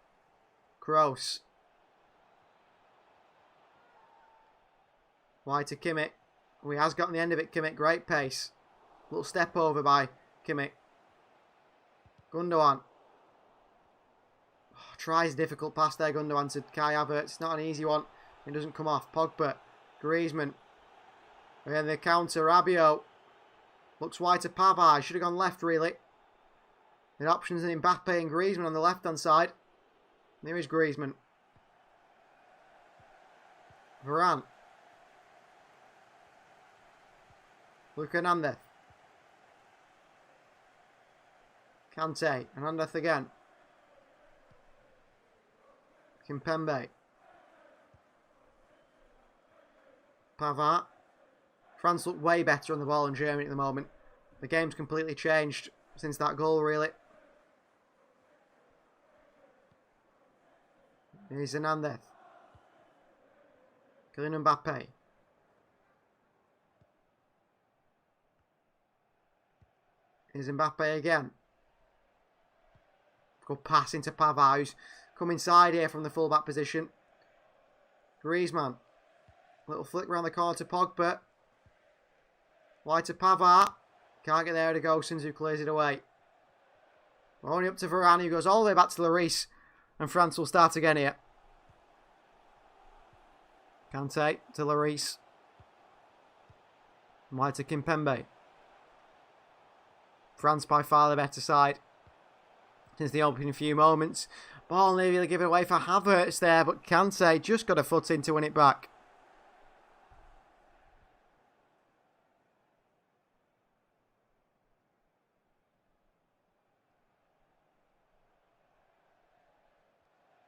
Kroos. Wide to Kimmich. Oh, he has gotten the end of it, Kimmich. Great pace. Little step over by Kimmich. Gundogan. Oh, tries a difficult pass there, Gundogan to Kai Havertz. It's not an easy one. It doesn't come off. Pogba. Griezmann. Again, the counter. Rabiot. Looks wide to Pavard. Should have gone left, really. The options in Mbappe and Griezmann on the left-hand side. There is Griezmann. Varane. Luke Hernandez. Kante. Hernandez again. Kimpembe. Pavard. France look way better on the ball than Germany at the moment. The game's completely changed since that goal, really. Here's Hernandez. Kylian Mbappe. Here's Mbappe again. Good pass into Pavard, who's come inside here from the fullback position. Griezmann. Little flick around the corner to Pogba. Wide to Pavard. Can't get there to Gosens, who clears it away. Only up to Varane, who goes all the way back to Lloris. And France will start again here. Kante to Lloris. Wide to Kimpembe. France by far the better side since the opening few moments. Ball nearly given away for Havertz there, but Kante just got a foot in to win it back.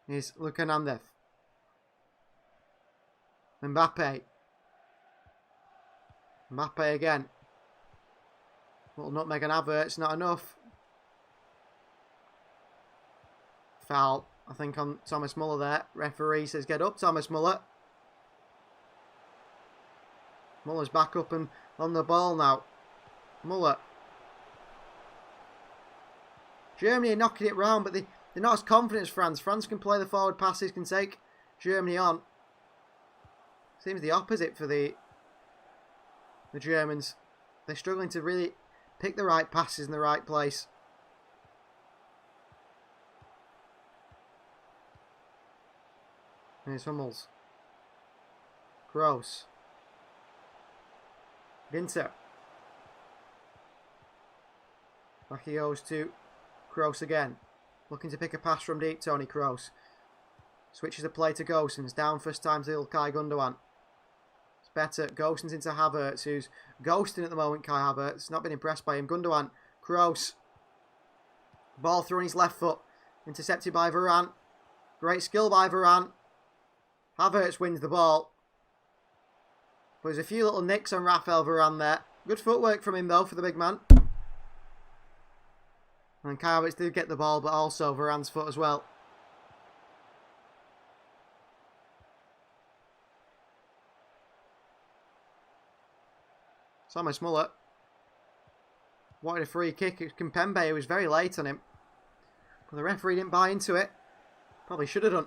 Here's Luke Hernandez. Mbappe. Mbappe again. Little nutmeg and Havertz, not enough. Foul, I think, on Thomas Muller there. Referee says get up, Thomas Muller. Muller's back up and on the ball now. Muller. Germany are knocking it round, but they're not as confident as France. France can play the forward passes, can take Germany on. Seems the opposite for the Germans. They're struggling to really pick the right passes in the right place. Here's Hummels. Kroos. Ginter. Back he goes to Kroos again. Looking to pick a pass from deep, Toni Kroos. Switches the play to Gosens. Down first time to Ilkay Gundogan. It's better. Gosens into Havertz, who's ghosting at the moment, Kai Havertz. Not been impressed by him. Gundogan. Kroos. Ball through on his left foot. Intercepted by Varane. Great skill by Varane. Havertz wins the ball. But there's a few little nicks on Raphael Varane there. Good footwork from him though for the big man. And Kai Havertz did get the ball, but also Varane's foot as well. Thomas Muller wanted a free kick. It was Kimpembe who was very late on him. But the referee didn't buy into it. Probably should have done.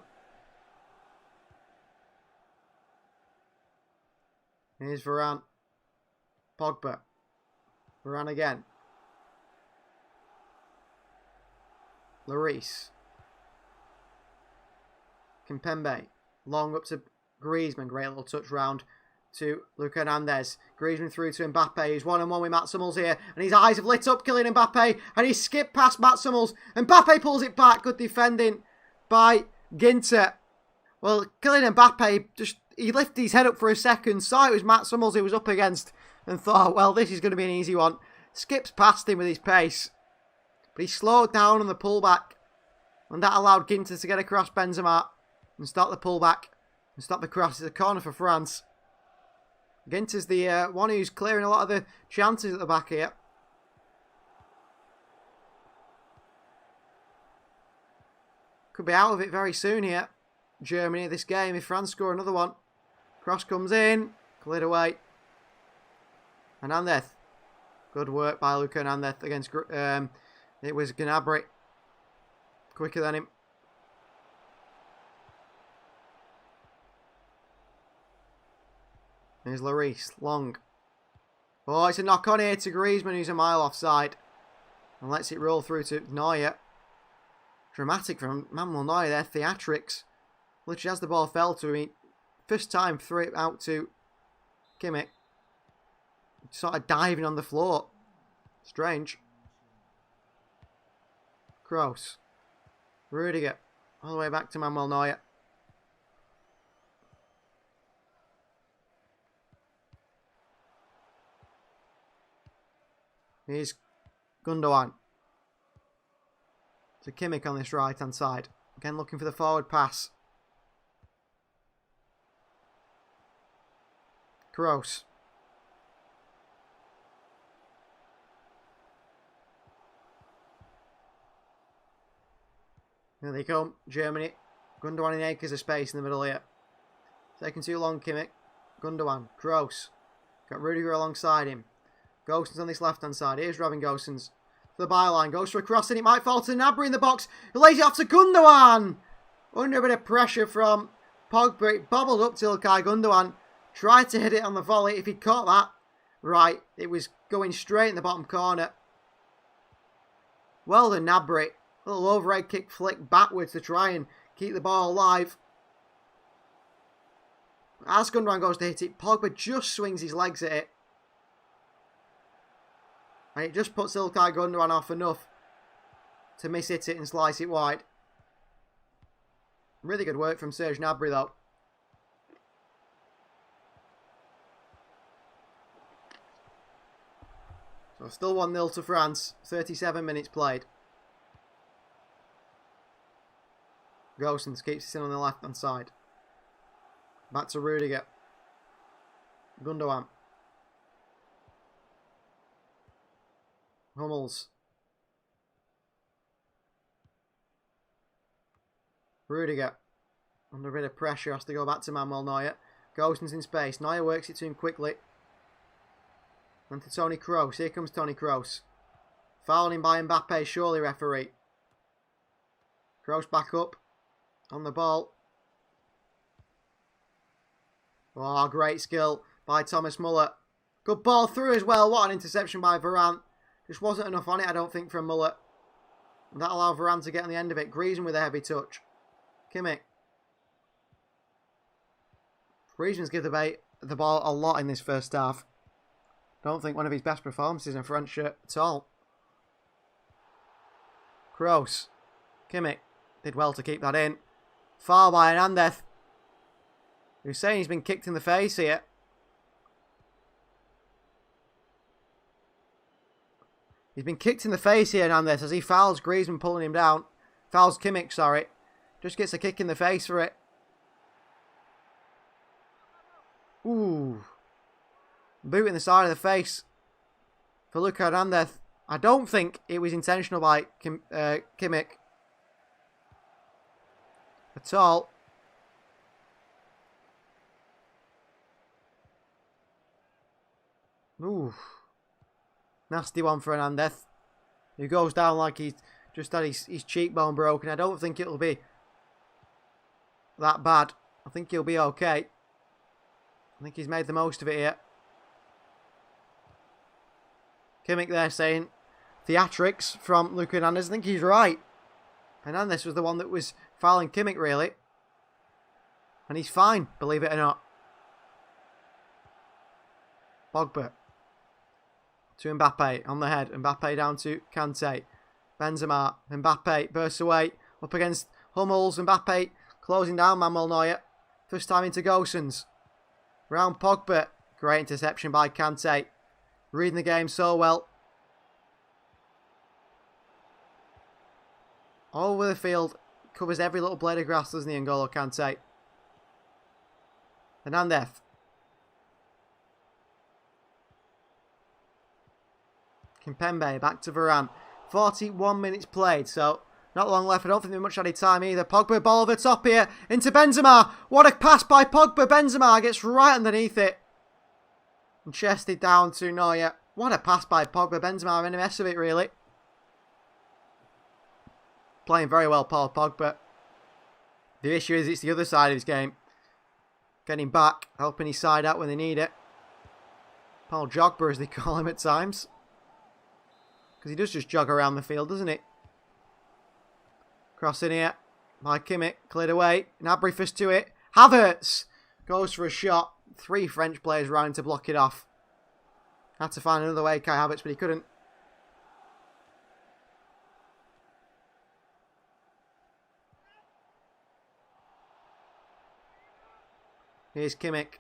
Here's Varane. Pogba. Varane again. Lloris. Kimpembe. Long up to Griezmann. Great little touch round to Lucas Hernandez. Griezmann through to Mbappe. He's one-on-one with Mats Hummels here. And his eyes have lit up, killing Mbappe. And he skipped past Mats Hummels. Mbappe pulls it back. Good defending by Ginter. Well, Kylian Mbappe, he lifted his head up for a second, saw it was Mats Hummels he was up against, and thought, well, this is going to be an easy one. Skips past him with his pace. But he slowed down on the pullback. And that allowed Ginter to get across Benzema and start the pullback and stop the cross. It's a corner for France. Ginter's the one who's clearing a lot of the chances at the back here. Could be out of it very soon here. Germany, this game, if France score another one. Cross comes in. Cleared away. Hernandez. Good work by Lucas Hernandez against... it was Gnabry. Quicker than him. Here's Lloris. Long. Oh, it's a knock on here to Griezmann, who's a mile offside. And lets it roll through to Neuer. Dramatic from Manuel Neuer there. Theatrics. Literally as the ball fell to him. First time threw it out to Kimmich. Sort of diving on the floor. Strange. Kroos. Rudiger. All the way back to Manuel Neuer. Here's Gundogan. To Kimmich on this right hand side. Again looking for the forward pass. Kroos. Here they come, Germany. Gundogan in acres of space in the middle here. Taking too long, Kimmich. Gundogan, Kroos. Got Rudiger alongside him. Gosens on this left-hand side. Here's Robin Gosens. To the byline. Goes for a cross and it might fall to Gnabry in the box. He lays it off to Gundogan. Under a bit of pressure from Pogba. It bobbled up to Ilkay Gundogan. Tried to hit it on the volley. If he'd caught that right, it was going straight in the bottom corner. Well done, Gnabry. A little overhead kick flick backwards to try and keep the ball alive. As Gundogan goes to hit it, Pogba just swings his legs at it. And it just puts Ilkay Gundogan off enough to miss hit it and slice it wide. Really good work from Serge Gnabry though. So still 1-0 to France. 37 minutes played. Gosens keeps it in on the left hand side. Back to Rudiger. Gundogan. Hummels. Rudiger. Under a bit of pressure, has to go back to Manuel Neuer. Gosens in space. Neuer works it to him quickly. And to Toni Kroos. Here comes Toni Kroos. Fouling by Mbappe, surely, referee. Kroos back up. On the ball. Oh, great skill by Thomas Muller. Good ball through as well. What an interception by Varane. Just wasn't enough on it, I don't think, from Muller. And that allowed Varane to get on the end of it. Griezmann with a heavy touch. Kimmich. Griezmann's given the ball a lot in this first half. Don't think one of his best performances in a front shirt at all. Kroos. Kimmich did well to keep that in. Foul by Hernandez. Who's saying he's been kicked in the face here. He's been kicked in the face here, Hernandez, as he fouls Griezmann, pulling him down. Fouls Kimmich, sorry. Just gets a kick in the face for it. Ooh. Boot in the side of the face for Luka Hernandez. I don't think it was intentional by Kimmich at all. Ooh. Nasty one for Hernandez, who goes down like he's just had his cheekbone broken. I don't think it'll be that bad. I think he'll be okay. I think he's made the most of it here. Kimmich there saying theatrics from Luka Hernandez. I think he's right. Hernandez was the one that was fouling Kimmich, really. And he's fine, believe it or not. Pogba to Mbappe on the head. Mbappe down to Kante. Benzema. Mbappe bursts away. Up against Hummels. Mbappe closing down Manuel Neuer. First time into Gosens. Round Pogba. Great interception by Kante. Reading the game so well. All over the field. Covers every little blade of grass, doesn't he, N'Golo Kante? Hernandez. Kimpembe back to Varane. 41 minutes played, so not long left. I don't think there's much added time either. Pogba, ball over the top here into Benzema. What a pass by Pogba. Benzema gets right underneath it and chested down to Neuer. What a pass by Pogba. Benzema in a mess of it, really. Playing very well, Paul Pogba. The issue is it's the other side of his game. Getting back, helping his side out when they need it. Paul Jogba, as they call him at times. Because he does just jog around the field, doesn't he? Cross in here by Kimmich. Cleared away. Gnabry first to it. Havertz goes for a shot. 3 French players running to block it off. Had to find another way, Kai Havertz, but he couldn't. Here's Kimmich.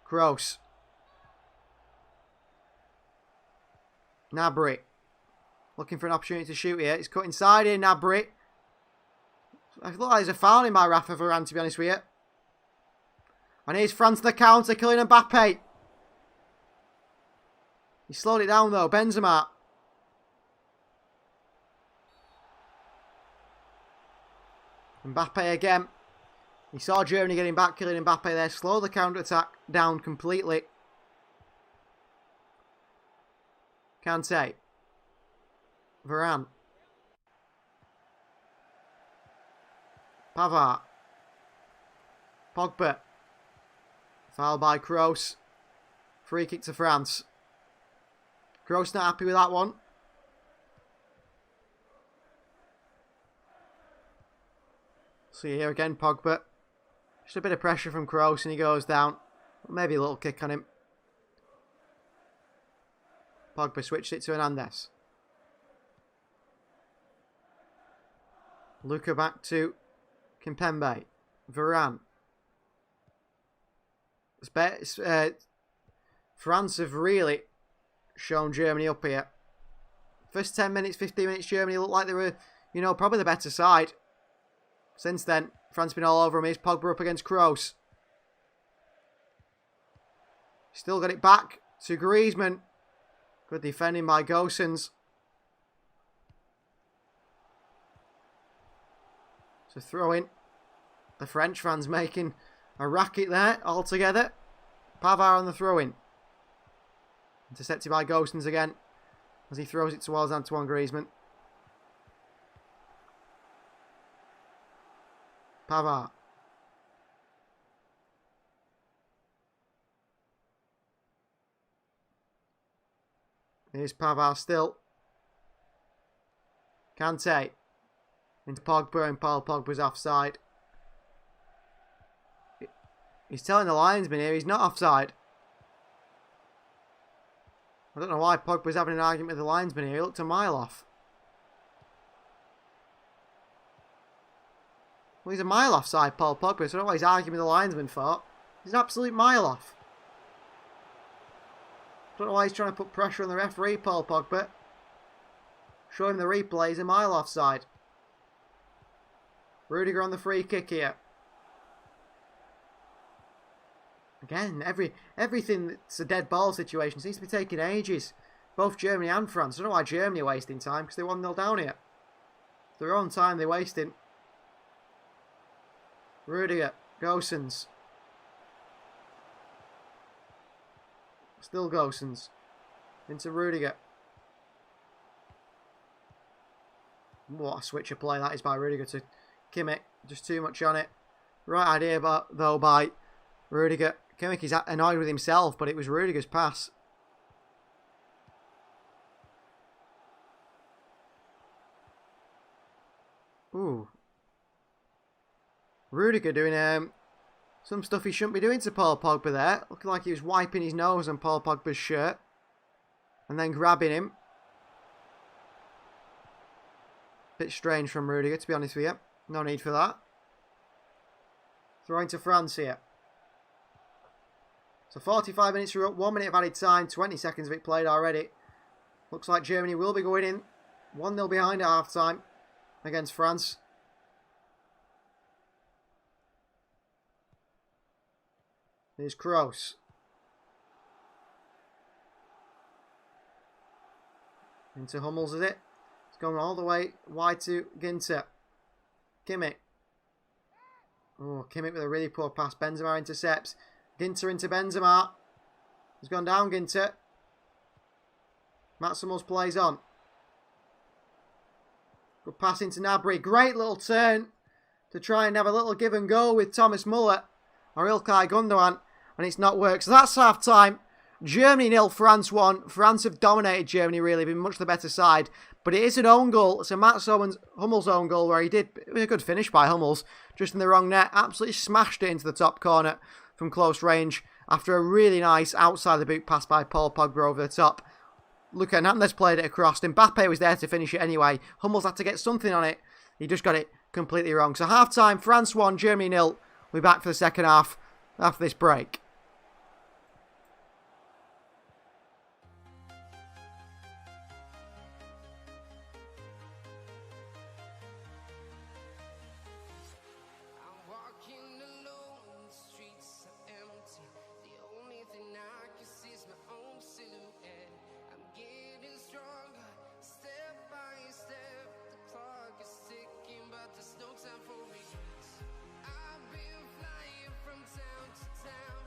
Kroos. Gnabry. Looking for an opportunity to shoot here. He's cut inside here, Gnabry. I thought there's a foul in by Rafa Varane, to be honest with you. And here's France the counter, killing Mbappe. He slowed it down though. Benzema. Mbappe again. He saw Germany getting back, killing Mbappe there. Slow the counter-attack down completely. Kante. Varane. Pavard. Pogba. Foul by Kroos. Free kick to France. Kroos not happy with that one. See here again, Pogba. Just a bit of pressure from Kroos and he goes down. Maybe a little kick on him. Pogba switched it to Hernandez. Luka back to Kimpembe. Varane. France have really shown Germany up here. First 10 minutes, 15 minutes, Germany looked like they were, you know, probably the better side. Since then, France been all over him. Here's Pogba up against Kroos. Still got it back to Griezmann. Good defending by Gosens. So throw in. The French fans making a racket there altogether. Pavard on the throw-in. Intercepted by Gosens again as he throws it towards Antoine Griezmann. Pavard. Here's Pavard still. Kante. Into Pogba and Paul Pogba's offside. He's telling the linesman here he's not offside. I don't know why Pogba's having an argument with the linesman here. He looked a mile off. Well, he's a mile offside, Paul Pogba, so I don't know why he's arguing with the linesman for. He's an absolute mile off. I don't know why he's trying to put pressure on the referee, Paul Pogba. Show him the replay, he's a mile offside. Rudiger on the free kick here. Again, everything that's a dead ball situation seems to be taking ages. Both Germany and France. I don't know why Germany are wasting time, because they're 1-0 down here. Their own time they're wasting. Rudiger, Gosens. Still Gosens. Into Rudiger. What a switch of play that is by Rudiger to Kimmich. Just too much on it. Right idea though by Rudiger. Kimmich is annoyed with himself, but it was Rudiger's pass. Ooh. Rudiger doing some stuff he shouldn't be doing to Paul Pogba there. Looking like he was wiping his nose on Paul Pogba's shirt. And then grabbing him. Bit strange from Rudiger, to be honest with you. No need for that. Throwing to France here. So 45 minutes are up, 1 minute of added time, 20 seconds of it played already. Looks like Germany will be going in 1-0 behind at half time against France. Here's Kroos. Into Hummels, is it? It's going all the way wide to Ginter. Kimmich. Oh, Kimmich with a really poor pass. Benzema intercepts. Ginter into Benzema. He's gone down, Ginter. Mats Hummels plays on. Good pass into Gnabry. Great little turn to try and have a little give and go with Thomas Muller or Ilkay Gundogan, and it's not worked. So that's half time. Germany 0, France 1. France have dominated Germany, really, been much the better side. But it is an own goal. It's a Mats Hummels' own goal where it was a good finish by Hummels, just in the wrong net. Absolutely smashed it into the top corner from close range after a really nice outside the boot pass by Paul Pogba over the top. Luka Hernandez played it across. Mbappe was there to finish it anyway. Hummels had to get something on it. He just got it completely wrong. So half time, France 1, Germany 0. We'll be back for the second half after this break. There's no time for regrets. I've been flying from town to town.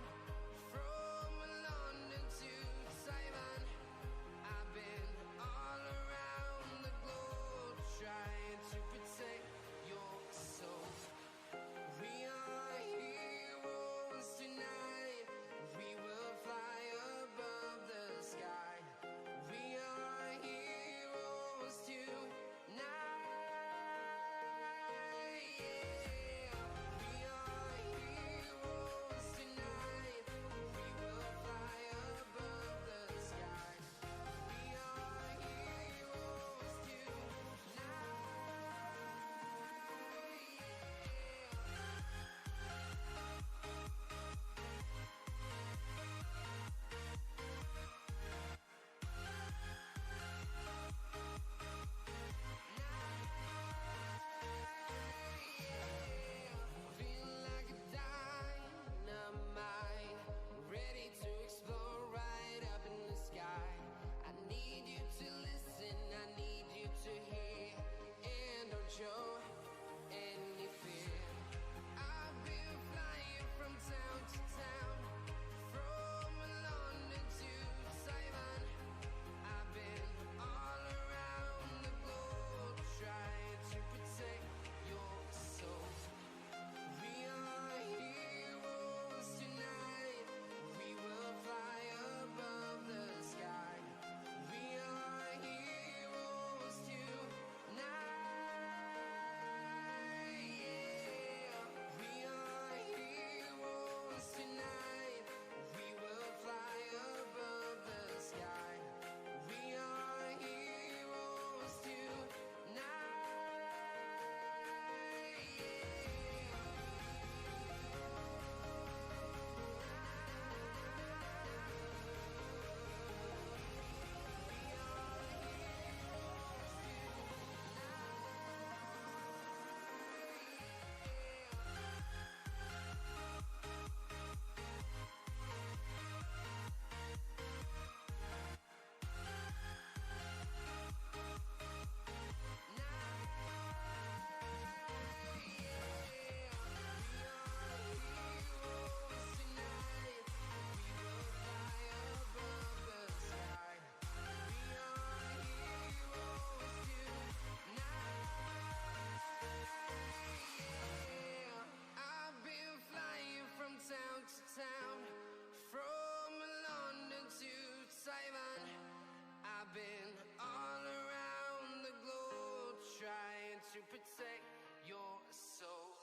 protect your soul.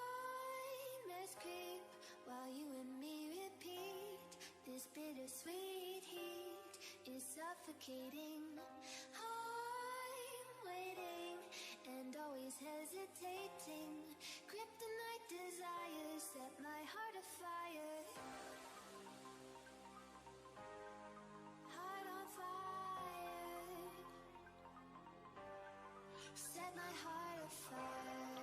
Nightmares creep while you and me repeat. This bittersweet heat is suffocating. I'm waiting and always hesitating. Kryptonite desires set my heart afire. Heart on fire. Set my heart afire.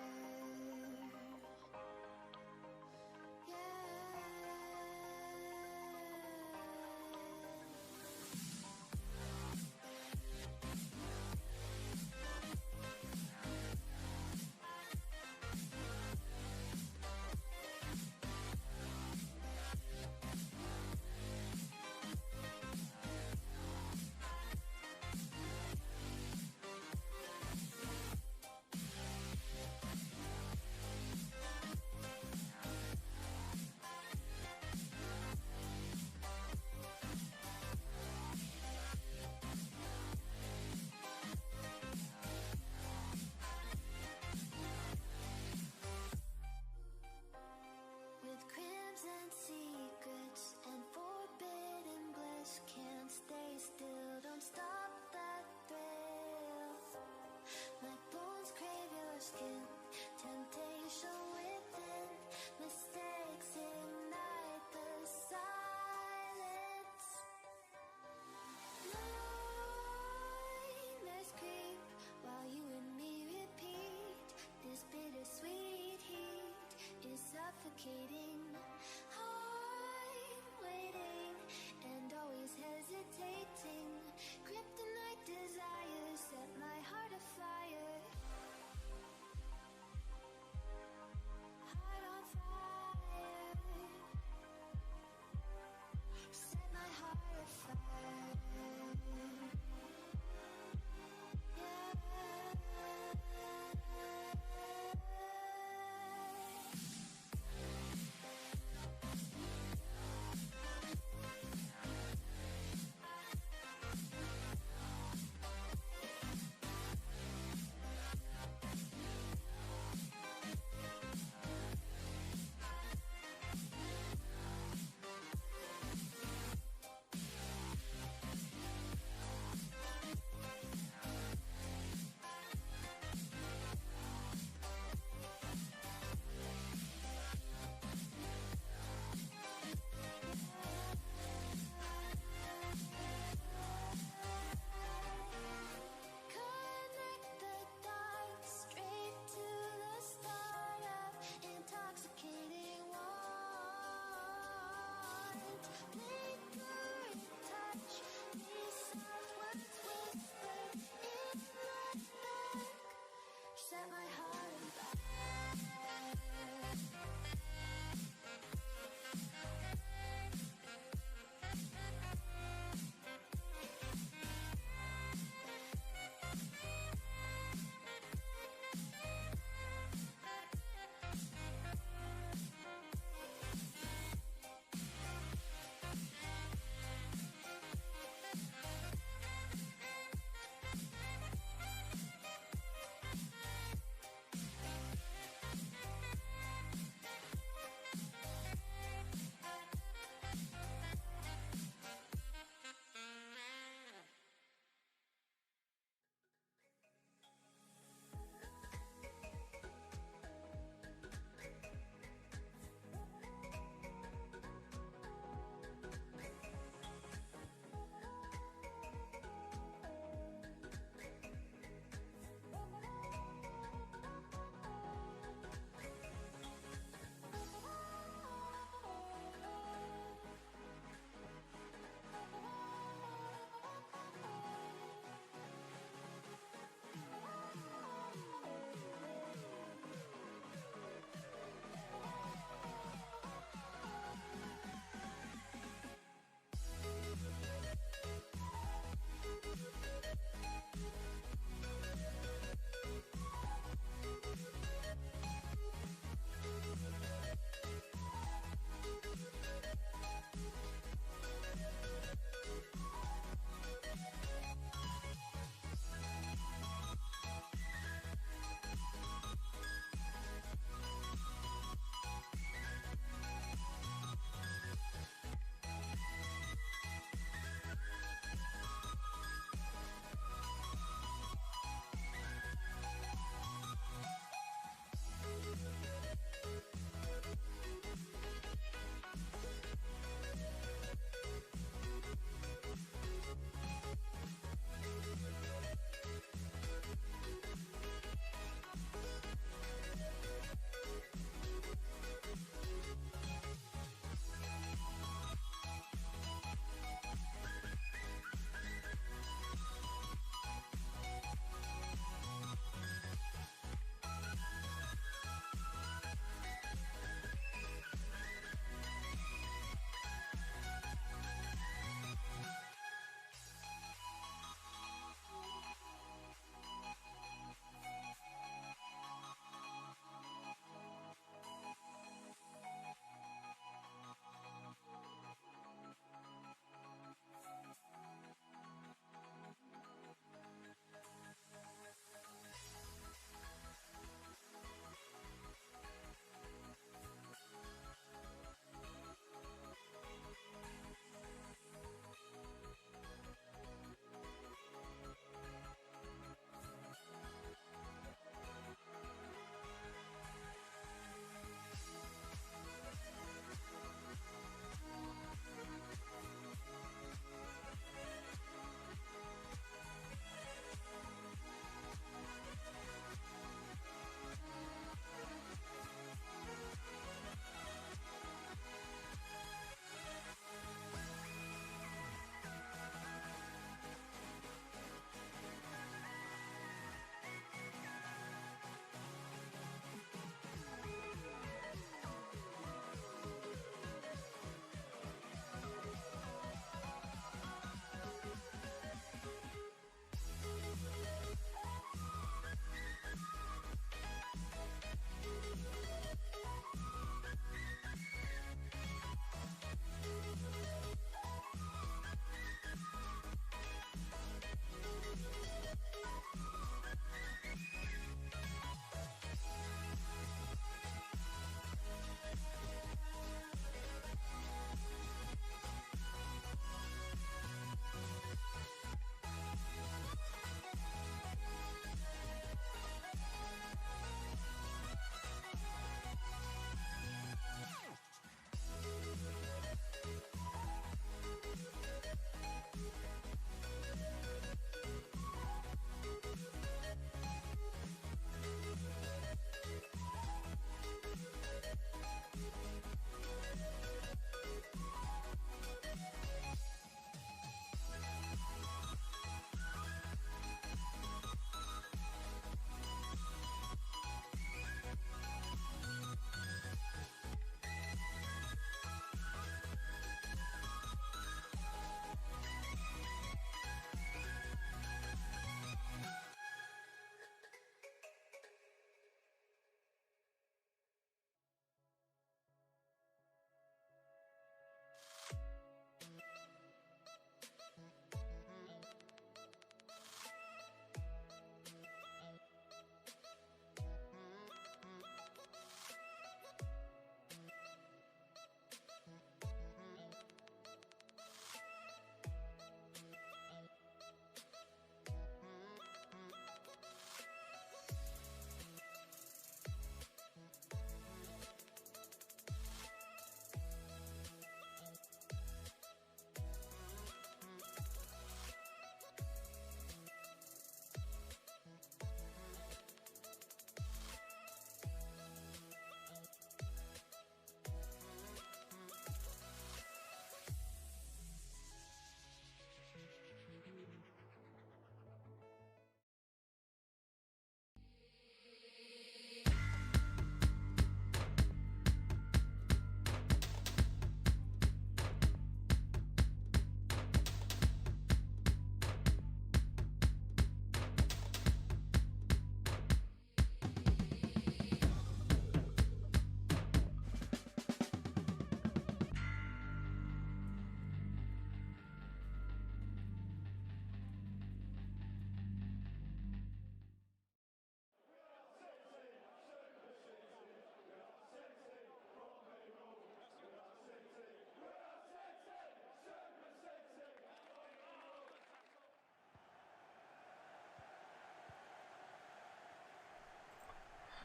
Suffocating. I'm waiting and always hesitating. Kryptonite desires set my heart afire. Heart on fire. Set my heart afire. Yeah.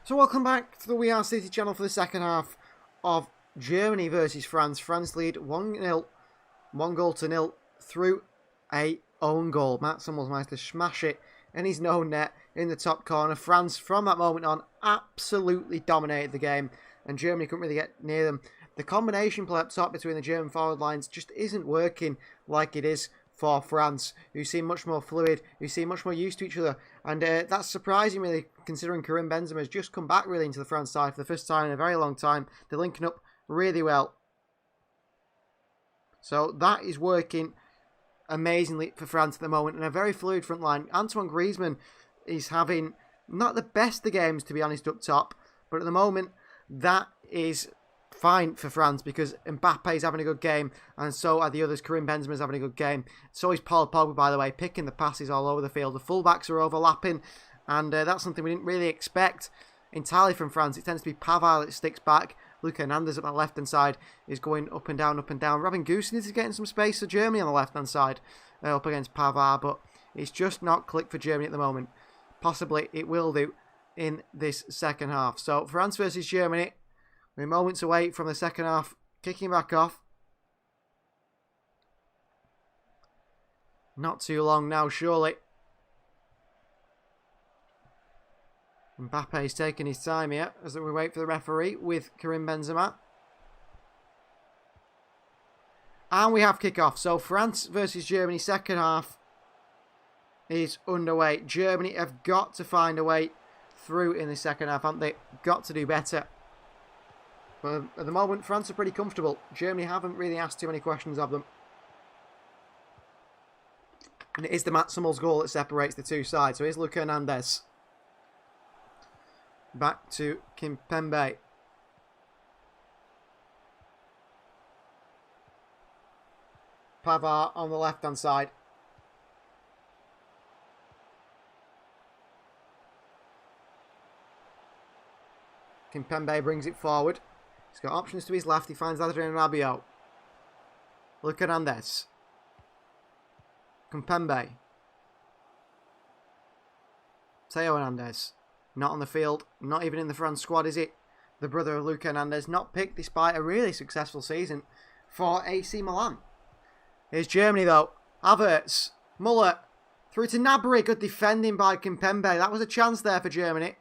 So welcome back to the We Are City channel for the second half of Germany versus France. France lead 1-0, 1-0 through a own goal. Mats Hummels managed to smash it in his own net in the top corner. France, from that moment on, absolutely dominated the game, and Germany couldn't really get near them. The combination play up top between the German forward lines just isn't working like it is for France, who seem much more fluid, who seem much more used to each other. And that's surprising, really, considering Karim Benzema has just come back, really, into the France side for the first time in a very long time. They're linking up really well. So that is working amazingly for France at the moment, and a very fluid front line. Antoine Griezmann is having not the best of games, to be honest, up top, but at the moment, that is fine for France because Mbappe is having a good game, and so are the others. Karim Benzema is having a good game. So is Paul Pogba, by the way, picking the passes all over the field. The fullbacks are overlapping, and that's something we didn't really expect entirely from France. It tends to be Pavard that sticks back. Luka Hernandez at the left-hand side is going up and down, up and down. Robin Gosens is getting some space for Germany on the left-hand side up against Pavard, but it's just not clicked for Germany at the moment. Possibly it will do in this second half. So France versus Germany. We're moments away from the second half kicking back off. Not too long now, surely. Mbappe is taking his time here as we wait for the referee with Karim Benzema. And we have kick-off. So France versus Germany, second half is underway. Germany have got to find a way through in the second half, haven't they? Got to do better. But at the moment, France are pretty comfortable. Germany haven't really asked too many questions of them. And it is the Mats Hummels goal that separates the two sides. So here's Luka Hernandez. Back to Kimpembe. Pavard on the left-hand side. Kimpembe brings it forward. He's got options to his left. He finds Adrien Rabiot. Luka Hernandez. Kimpembe. Theo Hernandez. Not on the field. Not even in the France squad, is it? The brother of Luka Hernandez. Not picked despite a really successful season for AC Milan. Here's Germany, though. Havertz. Muller. Through to Gnabry. Good defending by Kimpembe. That was a chance there for Germany.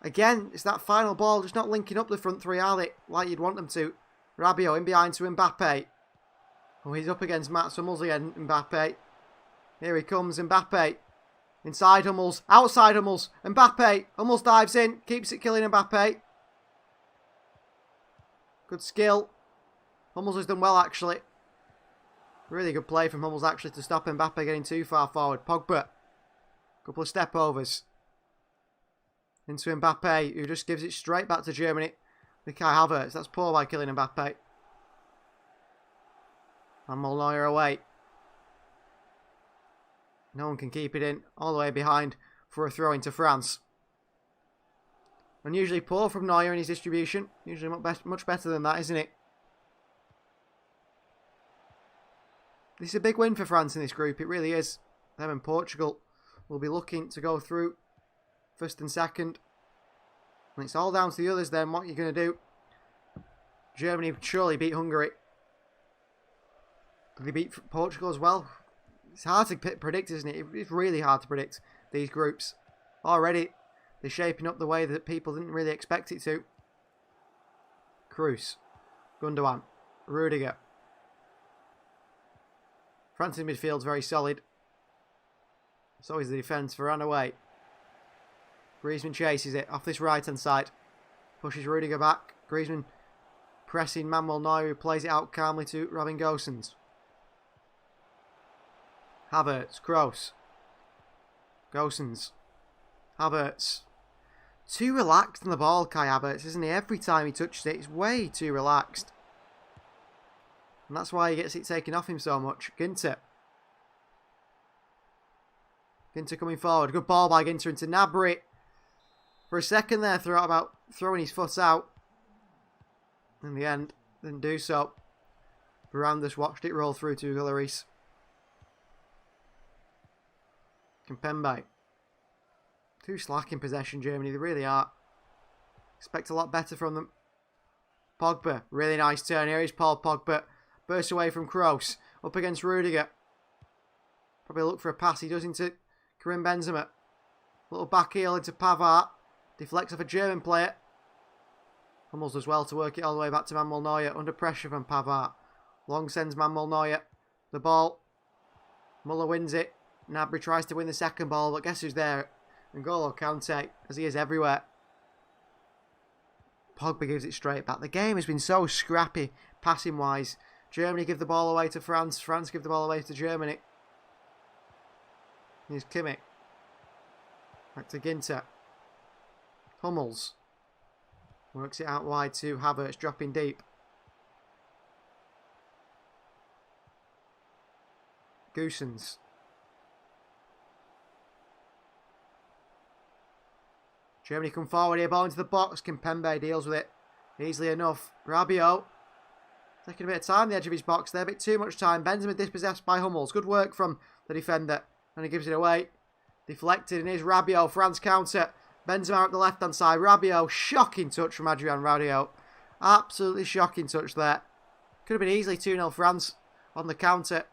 Again, it's that final ball, just not linking up the front three, are they? Like you'd want them to. Rabiot in behind to Mbappe. Oh, he's up against Mats Hummels again, Mbappe. Here he comes, Mbappe. Inside Hummels, outside Hummels, Mbappe. Hummels dives in, keeps it killing Mbappe. Good skill. Hummels has done well, actually. Really good play from Hummels, actually, to stop Mbappe getting too far forward. Pogba. Couple of step overs. Into Mbappe, who just gives it straight back to Germany. With Kai Havertz. That's poor by killing Mbappe. And Neuer away. No one can keep it in. All the way behind for a throw into France. Unusually poor from Neuer in his distribution. Usually much better than that, isn't it? This is a big win for France in this group. It really is. Them and Portugal will be looking to go through first and second. And it's all down to the others then, what you're going to do. Germany surely beat Hungary. Did they beat Portugal as well? It's hard to predict, isn't it? It's really hard to predict these groups. Already, they're shaping up the way that people didn't really expect it to. Kroos. Gundogan. Rudiger. France's midfield's very solid. So is the defence. Varane away. Griezmann chases it off this right-hand side. Pushes Rudiger back. Griezmann pressing Manuel Neuer, who plays it out calmly to Robin Gosens. Havertz. Kroos. Gosens. Havertz. Too relaxed on the ball, Kai Havertz, isn't he? Every time he touches it, he's way too relaxed. And that's why he gets it taken off him so much. Ginter. Ginter coming forward. Good ball by Ginter into Gnabry. For a second there, thought about throwing his foot out. In the end, didn't do so. Varane just watched it roll through to Lloris. Kimpembe. Too slack in possession, Germany. They really are. Expect a lot better from them. Pogba, really nice turn. Here is Paul Pogba. Bursts away from Kroos. Up against Rudiger. Probably look for a pass. He does into Karim Benzema. Little back heel into Pavard. Deflects off a German player. Hummels does well to work it all the way back to Manuel Neuer. Under pressure from Pavard. Long sends Manuel Neuer. The ball. Muller wins it. Gnabry tries to win the second ball, but guess who's there? N'Golo Kante, as he is everywhere. Pogba gives it straight back. The game has been so scrappy, passing-wise. Germany give the ball away to France. France give the ball away to Germany. Here's Kimmich. Back to Ginter. Hummels. Works it out wide to Havertz, dropping deep. Goossens. Germany come forward here, ball into the box. Kimpembe deals with it easily enough. Rabiot taking a bit of time on the edge of his box there, a bit too much time. Benzema dispossessed by Hummels. Good work from the defender. And he gives it away. Deflected, and here's Rabiot. France counter. Benzema at the left-hand side. Rabiot, shocking touch from Adrien Rabiot. Absolutely shocking touch there. Could have been easily 2-0 France on the counter.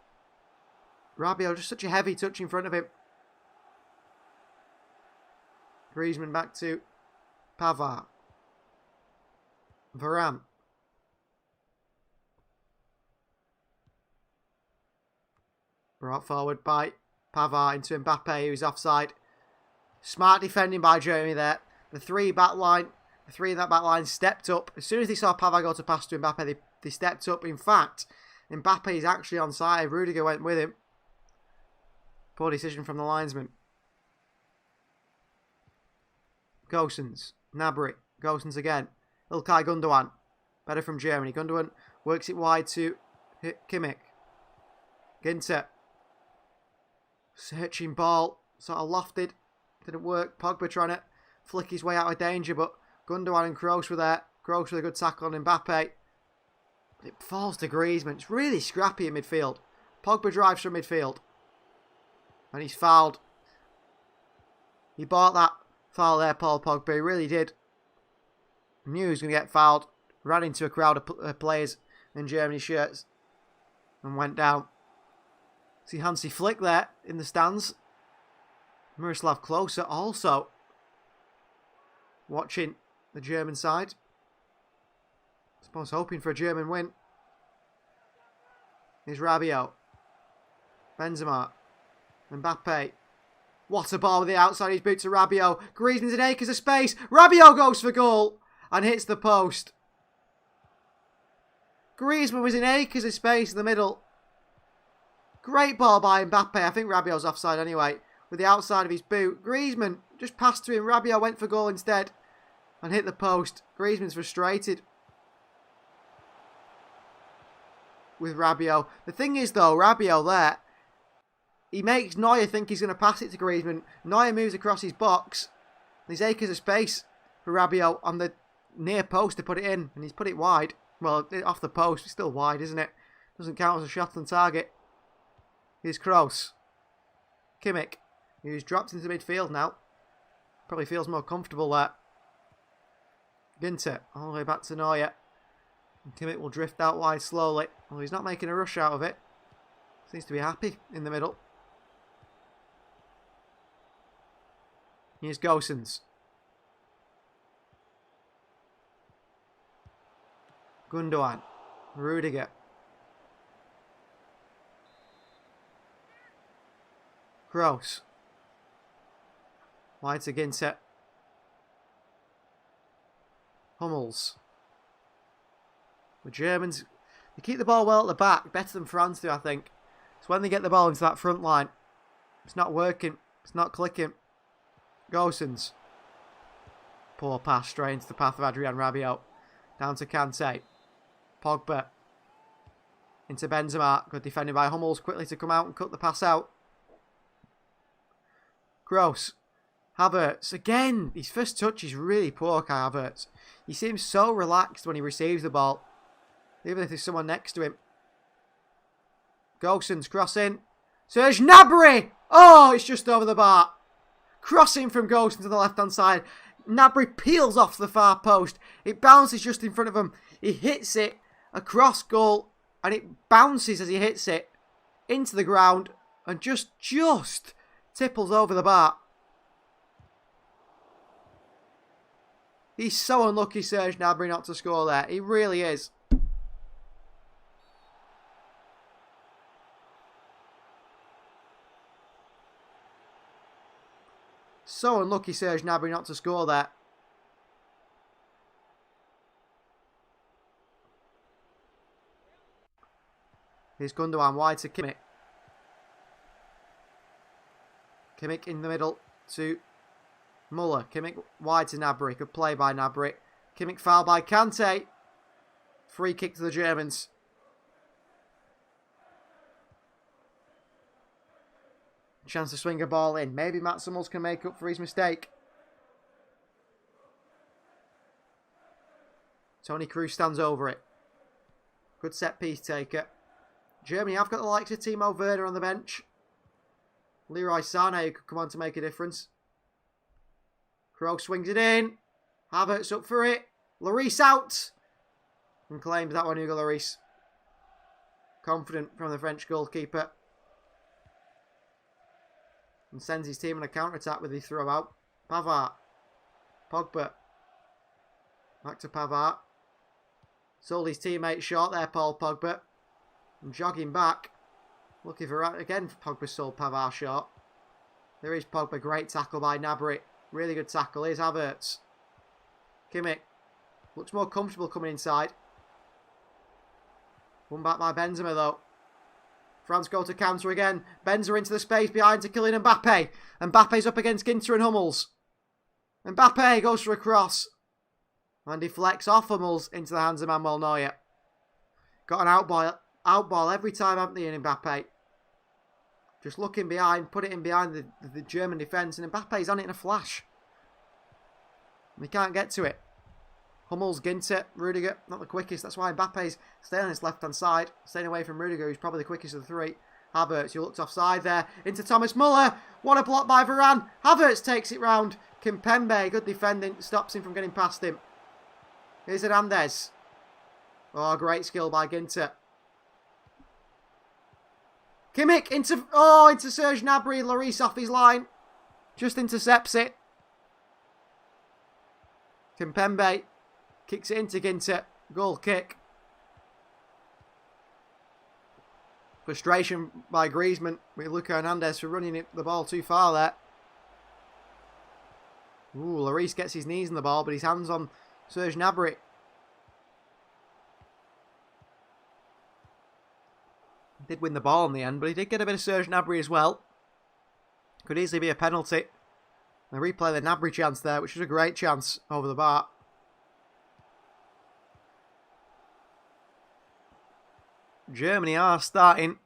Rabiot, just such a heavy touch in front of him. Griezmann back to Pavard. Varane. Brought forward by Pavard into Mbappe, who's offside. Smart defending by Germany there. The three in that back line stepped up. As soon as they saw Pavard go to pass to Mbappe, they stepped up. In fact, Mbappe is actually onside. Rudiger went with him. Poor decision from the linesman. Goossens. Gnabry. Goossens again. Ilkay Gundogan. Better from Germany. Gundogan works it wide to Kimmich. Ginter. Searching ball. Sort of lofted. Didn't work. Pogba trying to flick his way out of danger, but Gundogan and Kroos were there. Kroos with a good tackle on Mbappe. But it falls to Griezmann. It's really scrappy in midfield. Pogba drives from midfield. And he's fouled. He bought that foul there, Paul Pogba. He really did. Knew he was going to get fouled. Ran into a crowd of players in Germany shirts. And went down. See Hansi Flick there in the stands. Miroslav Klose also watching the German side. I suppose hoping for a German win. Here's Rabiot. Benzema. Mbappe. What a ball with the outside of his boot to Rabiot. Griezmann's in acres of space. Rabiot goes for goal and hits the post. Griezmann was in acres of space in the middle. Great ball by Mbappe. I think Rabiot's offside anyway. With the outside of his boot. Griezmann just passed to him. Rabiot went for goal instead. And hit the post. Griezmann's frustrated. With Rabiot. The thing is though, Rabiot there. He makes Neuer think he's going to pass it to Griezmann. Neuer moves across his box. There's acres of space for Rabiot on the near post to put it in. And he's put it wide. Well, off the post. It's still wide, isn't it? Doesn't count as a shot on target. Here's Kroos. Kimmich. Who's dropped into midfield now. Probably feels more comfortable there. Ginter. All the way back to Neuer. And Kimmich will drift out wide slowly. Well, he's not making a rush out of it. Seems to be happy in the middle. Here's Goossens. Gundogan. Rudiger. Kroos. Wide to Ginter. Hummels. The Germans, they keep the ball well at the back. Better than France do, I think. It's when they get the ball into that front line. It's not working. It's not clicking. Goossens. Poor pass straight into the path of Adrien Rabiot. Down to Kante. Pogba. Into Benzema. Good defending by Hummels. Quickly to come out and cut the pass out. Kroos. Havertz. Again, his first touch is really poor, Kai Havertz. He seems so relaxed when he receives the ball. Even if there's someone next to him. Goossens crossing. Serge Gnabry! Oh, it's just over the bar. Crossing from Goossens to the left-hand side. Gnabry peels off the far post. It bounces just in front of him. He hits it across goal, and it bounces as he hits it into the ground and just tipples over the bar. He's so unlucky, Serge Gnabry, not to score there. He really is. So unlucky, Serge Gnabry, not to score there. Here's Gundogan wide to Kimmich. Kimmich in the middle to Muller. Kimmich wide to Gnabry. Good play by Gnabry. Kimmich fouled by Kante. Free kick to the Germans. Chance to swing a ball in. Maybe Mats Hummels can make up for his mistake. Toni Kroos stands over it. Good set piece taker. Germany have got the likes of Timo Werner on the bench. Leroy Sané could come on to make a difference. Kroos swings it in. Havertz up for it. Lloris out. And claims that one, Hugo Lloris. Confident from the French goalkeeper. And sends his team on a counter-attack with his throw out. Pavard. Pogba. Back to Pavard. Sold his teammate short there, Paul Pogba. And jogging back. Looking for again, Pogba sold Pavard short. There is Pogba. Great tackle by Gnabry. Really good tackle. Here's Havertz. Kimmich. Looks more comfortable coming inside. Won back by Benzema though. France go to counter again. Benzema into the space behind to Kylian Mbappe. Mbappe's up against Ginter and Hummels. Mbappe goes for a cross. And deflects off Hummels into the hands of Manuel Neuer. Got an out ball every time, haven't they, in Mbappe? Just looking behind, put it in behind the German defence, and Mbappe's on it in a flash. And he can't get to it. Hummels, Ginter, Rudiger, not the quickest. That's why Mbappe's staying on his left-hand side, staying away from Rudiger, who's probably the quickest of the three. Havertz, who looked offside there, into Thomas Muller. What a block by Varane. Havertz takes it round. Kimpembe, good defending, stops him from getting past him. Here's Hernandez. Oh, great skill by Ginter. Kimmich into Serge Gnabry. Lloris off his line. Just intercepts it. Kimpembe kicks it into Ginter. Goal kick. Frustration by Griezmann with Lucas Hernandez for running the ball too far there. Ooh, Lloris gets his knees on the ball, but his hands on Serge Gnabry. Did win the ball in the end, but he did get a bit of Serge Gnabry as well. Could easily be a penalty. They replay the Gnabry chance there, which was a great chance over the bar. Germany are starting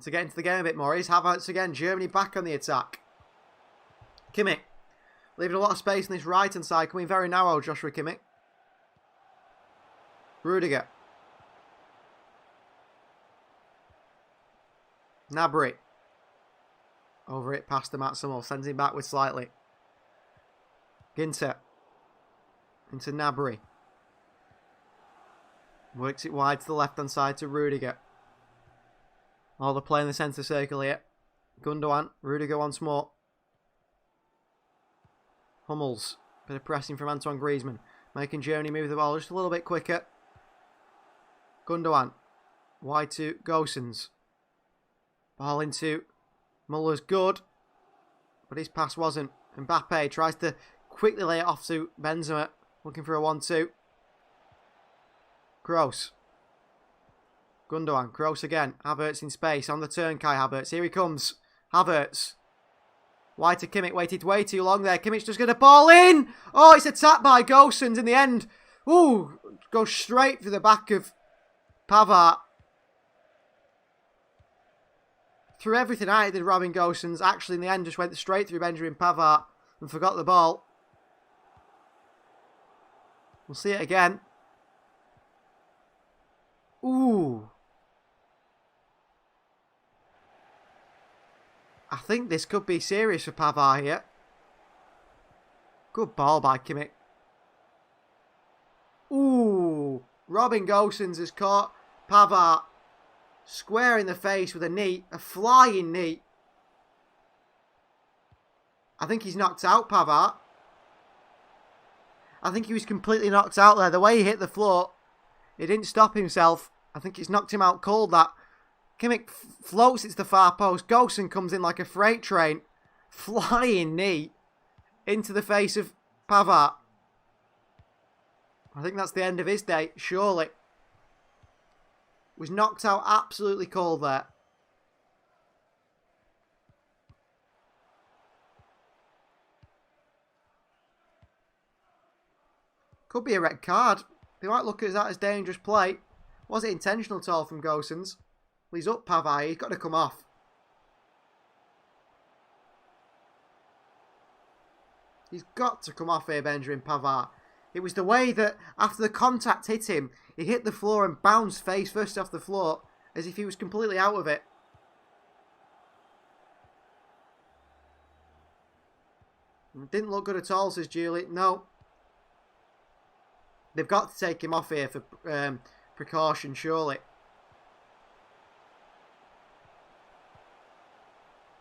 to get into the game a bit more. Here's Havertz again. Germany back on the attack. Kimmich. Leaving a lot of space on this right-hand side. Coming very narrow, Joshua Kimmich. Rudiger. Gnabry. Over it past the Mats Hummels. Sends him backward slightly. Ginter. Into Gnabry. Works it wide to the left-hand side to Rudiger. All the play in the centre circle here. Gundogan. Rudiger once more. Hummels. Bit of pressing from Antoine Griezmann. Making Germany move the ball just a little bit quicker. Gundogan. Wide to Gosens. Ball into Muller's good. But his pass wasn't. Mbappe tries to quickly lay it off to Benzema. Looking for a 1-2. Kroos. Gundogan. Kroos again. Havertz in space. On the turn, Kai Havertz. Here he comes. Havertz. Wide to Kimmich. Waited way too long there. Kimmich just going to ball in. Oh, it's a tap by Gosens in the end. Ooh. Goes straight through the back of Pavard. Threw everything out it did Robin Gosens. Actually, in the end, just went straight through Benjamin Pavard and forgot the ball. We'll see it again. Ooh. I think this could be serious for Pavard here. Good ball by Kimmich. Ooh. Robin Gosens has caught Pavard square in the face with a knee. A flying knee. I think he's knocked out Pavard. I think he was completely knocked out there. The way he hit the floor, he didn't stop himself. I think it's knocked him out cold, that. Kimmich floats it to the far post. Gosens comes in like a freight train. Flying knee into the face of Pavard. I think that's the end of his day, surely. Was knocked out absolutely cold there. Could be a red card. They might look at that as dangerous play. Was it intentional at all from Gosens? Well, he's up Pavard. He's got to come off. He's got to come off here, Benjamin Pavard. It was the way that after the contact hit him, he hit the floor and bounced face first off the floor as if he was completely out of it. Didn't look good at all, says Julie. No. They've got to take him off here for precaution, surely.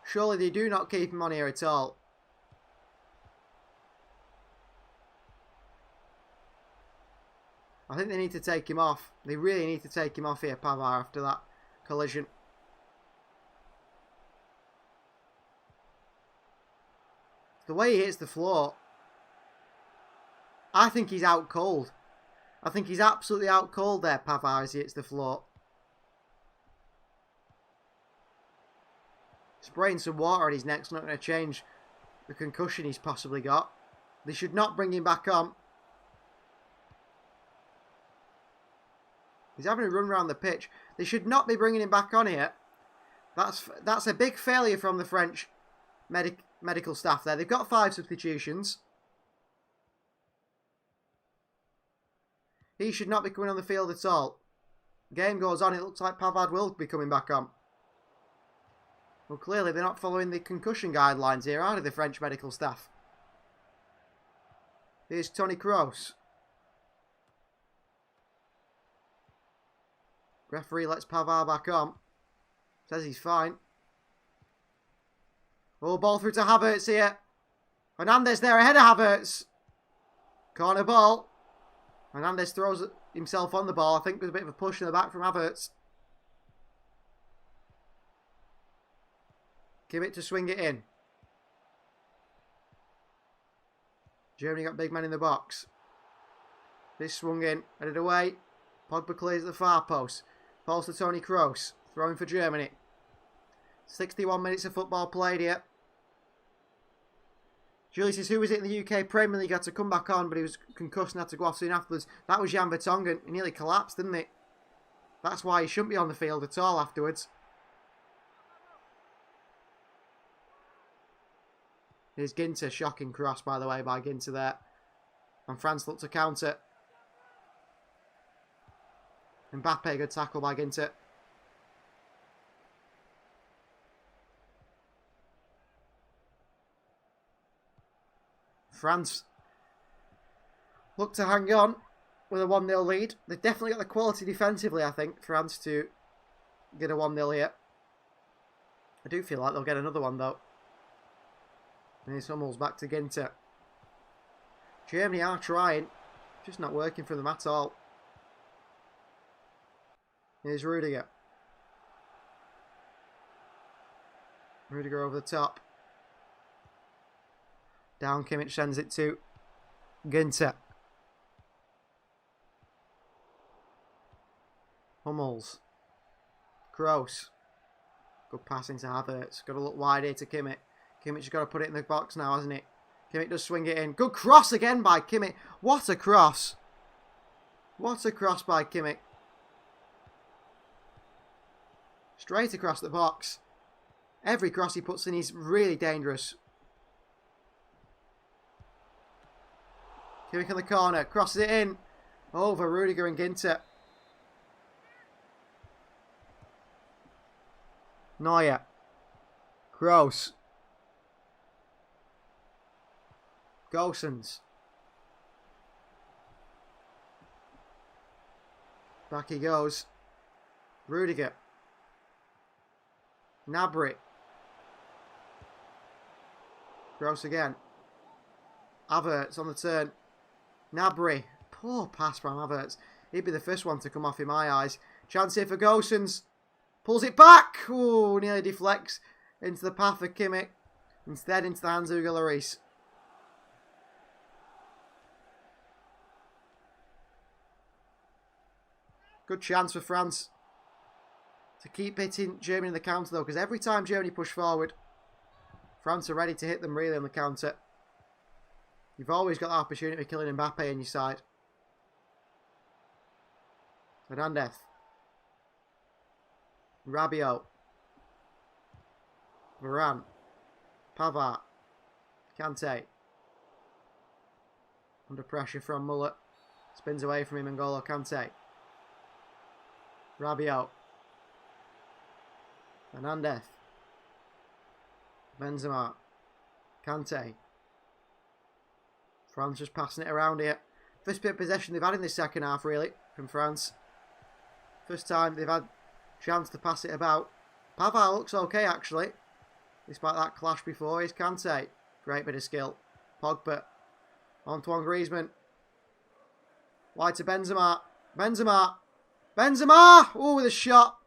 Surely they do not keep him on here at all. I think they need to take him off. They really need to take him off here, Pavard, after that collision. The way he hits the floor, I think he's out cold. I think he's absolutely out cold there, Pavard, as he hits the floor. Spraying some water on his neck's not going to change the concussion he's possibly got. They should not bring him back on. He's having a run around the pitch. They should not be bringing him back on here. That's a big failure from the French medical staff there. They've got 5 substitutions. He should not be coming on the field at all. Game goes on. It looks like Pavard will be coming back on. Well, clearly they're not following the concussion guidelines here, are they, the French medical staff? Here's Toni Kroos. Referee lets Pavard back on. Says he's fine. Oh, ball through to Havertz here. Hernandez there ahead of Havertz. Corner ball. Hernandez throws himself on the ball. I think there's a bit of a push in the back from Havertz. Kimmich to swing it in. Germany got big man in the box. This swung in. Headed away. Pogba clears the far post. Falls to Toni Kroos. Throwing for Germany. 61 minutes of football played here. Julie says, who was it in the UK Premier League had to come back on, but he was concussed and had to go off soon afterwards? That was Jan Vertonghen. He nearly collapsed, didn't he? That's why he shouldn't be on the field at all afterwards. Here's Ginter. Shocking cross, by the way, by Ginter there. And France look to counter. Mbappe, good tackle by Ginter. France look to hang on with a 1-0 lead. They've definitely got the quality defensively, I think, France to get a 1-0 here. I do feel like they'll get another one, though. And here's Hummels back to Ginter. Germany are trying. Just not working for them at all. Here's Rudiger. Rudiger over the top. Down Kimmich sends it to Ginter. Hummels. Kroos. Good passing to Havertz. Got to look wide here to Kimmich. Kimmich's got to put it in the box now, hasn't he? Kimmich does swing it in. Good cross again by Kimmich. What a cross. What a cross by Kimmich. Straight across the box. Every cross he puts in is really dangerous. Kimmich in the corner. Crosses it in. Over Rudiger and Ginter. Neuer. Kroos. Gosens. Back he goes. Rudiger. Gnabry. Gross again. Havertz on the turn. Gnabry. Poor pass from Havertz. He'd be the first one to come off in my eyes. Chance here for Gosens. Pulls it back. Ooh, nearly deflects into the path of Kimmich. Instead into the hands of Hugo Lloris. Good chance for France to keep hitting Germany in the counter though, because every time Germany push forward, France are ready to hit them really on the counter. You've always got the opportunity of killing Mbappe on your side. Hernandez. Rabiot. Varane. Pavard. Kante. Under pressure from Muller. Spins away from him, N'Golo Kante. Rabiot. Hernandez. Benzema. Kante. France just passing it around here. First bit of possession they've had in this second half, really, from France. First time they've had chance to pass it about. Pavard looks okay, actually. Despite that clash before, here's Kante. Great bit of skill. Pogba. Antoine Griezmann. Wide to Benzema. Benzema. Benzema! Oh, with a shot.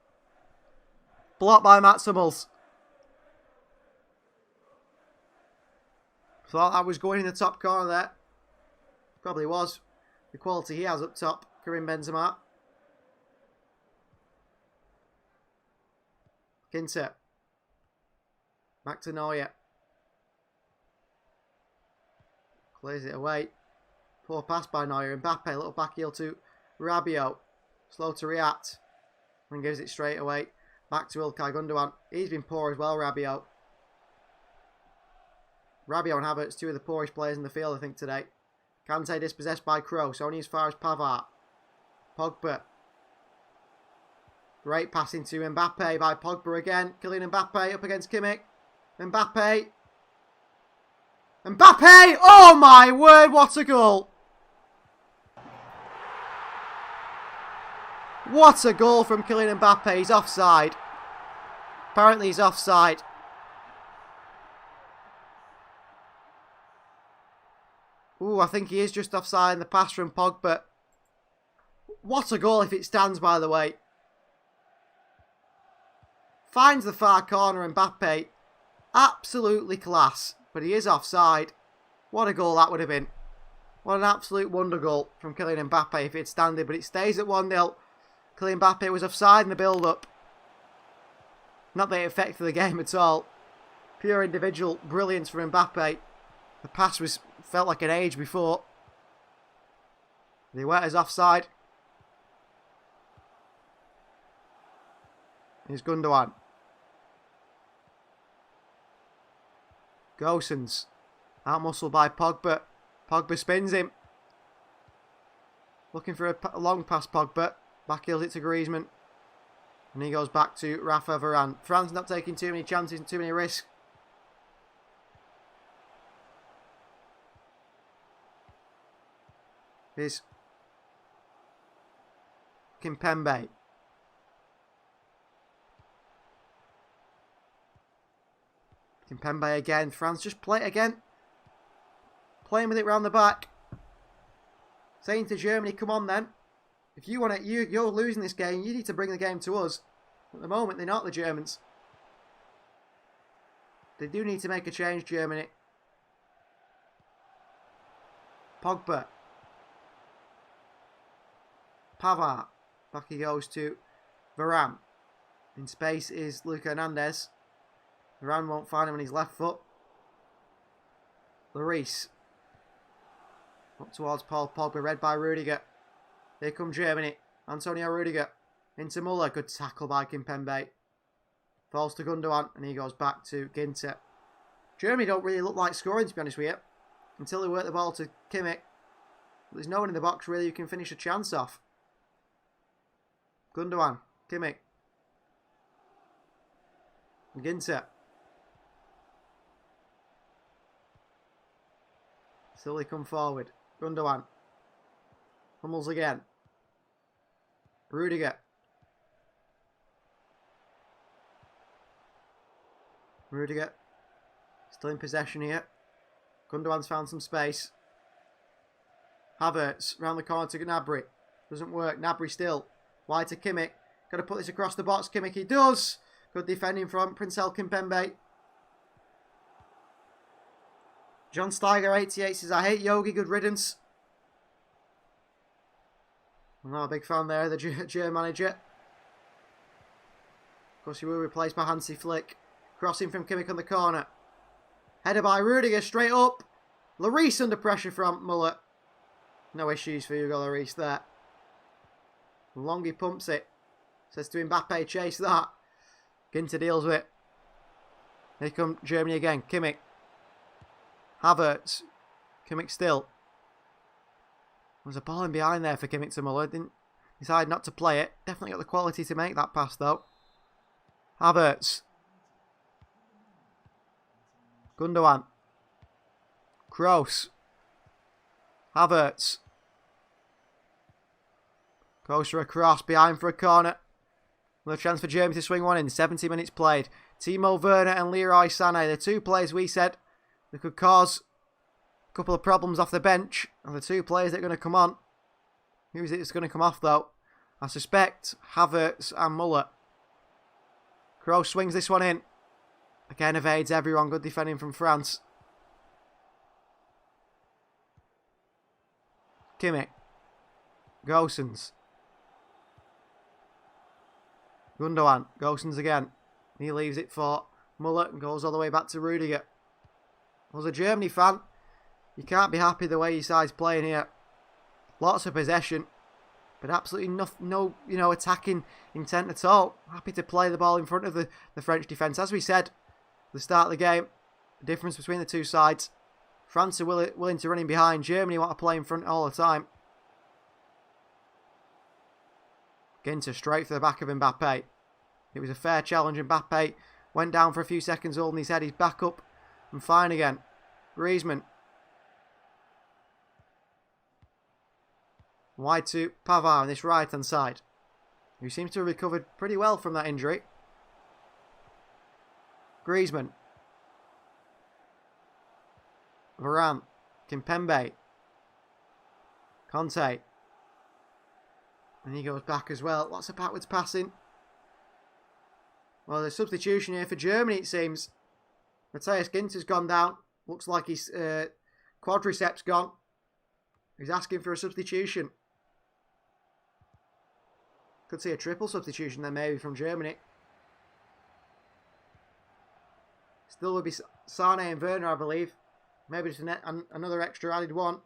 Blocked by Mats Hummels. Thought that was going in the top corner there. Probably was. The quality he has up top. Karim Benzema. Ginter. Back to Neuer. Clears it away. Poor pass by Neuer. Mbappe, little back heel to Rabiot. Slow to react. And gives it straight away. Back to Ilkay Gundogan. He's been poor as well, Rabiot. Rabiot and Havertz, two of the poorest players in the field, I think, today. Kante dispossessed by Kroos, only as far as Pavard. Pogba. Great passing to Mbappe by Pogba again. Kylian Mbappe up against Kimmich. Mbappe. Mbappe! Oh my word, what a goal! What a goal from Kylian Mbappe. He's offside. Apparently he's offside. Ooh, I think he is just offside in the pass from Pogba. What a goal if it stands, by the way. Finds the far corner, Mbappe. Absolutely class. But he is offside. What a goal that would have been. What an absolute wonder goal from Kylian Mbappe if it standed. But it stays at 1-0. Kylian Mbappe was offside in the build-up. Not that it affected the game at all. Pure individual brilliance from Mbappe. The pass felt like an age before. They went as offside. Here's Gundogan. Gosens. Out-muscled by Pogba. Pogba spins him. Looking for a long pass, Pogba. Backheels it to Griezmann. And he goes back to Rafa Varane. France not taking too many chances and too many risks. Here's Kimpembe. Kimpembe again. France just play it again. Playing with it round the back. Saying to Germany, come on then. If you want it, you're losing this game. You need to bring the game to us. At the moment, they're not the Germans. They do need to make a change, Germany. Pogba. Pavard. Back he goes to Varane. In space is Luka Hernandez. Varane won't find him on his left foot. Lloris. Up towards Paul Pogba, read by Rudiger. Here come Germany. Antonio Rudiger. Into Muller. Good tackle by Kimpembe. Falls to Gundogan. And he goes back to Ginter. Germany don't really look like scoring, to be honest with you. Until they work the ball to Kimmich. There's no one in the box really who can finish a chance off. Gundogan. Kimmich. Ginter. Still they come forward. Gundogan. Hummels again. Rudiger. Rudiger. Still in possession here. Gundogan's found some space. Havertz round the corner to Gnabry. Doesn't work. Gnabry still. Wide to Kimmich. Got to put this across the box. Kimmich, he does. Good defending from Princel Kimpembe. John Steiger, 88, says, I hate Yogi. Good riddance. I'm not a big fan there, the German manager. Of course, he will be replaced by Hansi Flick. Crossing from Kimmich on the corner. Header by Rudiger, straight up. Lloris under pressure from Muller. No issues for Hugo Lloris there. Longy pumps it. Says to Mbappe, chase that. Ginter deals with it. Here come Germany again. Kimmich. Havertz. Kimmich still. There's a ball in behind there for Kimmich to Muller. Didn't decide not to play it. Definitely got the quality to make that pass though. Havertz. Gundogan. Kroos. Havertz. Goes for a cross, behind for a corner. Another chance for Germany to swing one in. 70 minutes played. Timo Werner and Leroy Sané, the two players we said that could cause a couple of problems off the bench. And the two players that are going to come on. Who is it that's going to come off though? I suspect Havertz and Muller. Kroos swings this one in. Again evades everyone. Good defending from France. Kimmich. Gosens. Gundogan. Gosens again. He leaves it for Muller and goes all the way back to Rudiger. As a Germany fan, you can't be happy the way your side's playing here. Lots of possession, but absolutely no attacking intent at all. Happy to play the ball in front of the French defence. As we said at the start of the game, the difference between the two sides. France are willing to run in behind. Germany want to play in front all the time. Ginter straight for the back of Mbappe. It was a fair challenge. Mbappe went down for a few seconds holding his head. He's back up and fine again. Griezmann. Wide to Pavard on this right hand side, who seems to have recovered pretty well from that injury. Griezmann. Varane. Kimpembe. Conte. And he goes back as well. Lots of backwards passing. Well, there's substitution here for Germany, it seems. Matthias Ginter's gone down. Looks like his quadriceps gone. He's asking for a substitution. Could see a triple substitution there maybe from Germany. Still would be Sane and Werner, I believe. Maybe just another extra added one.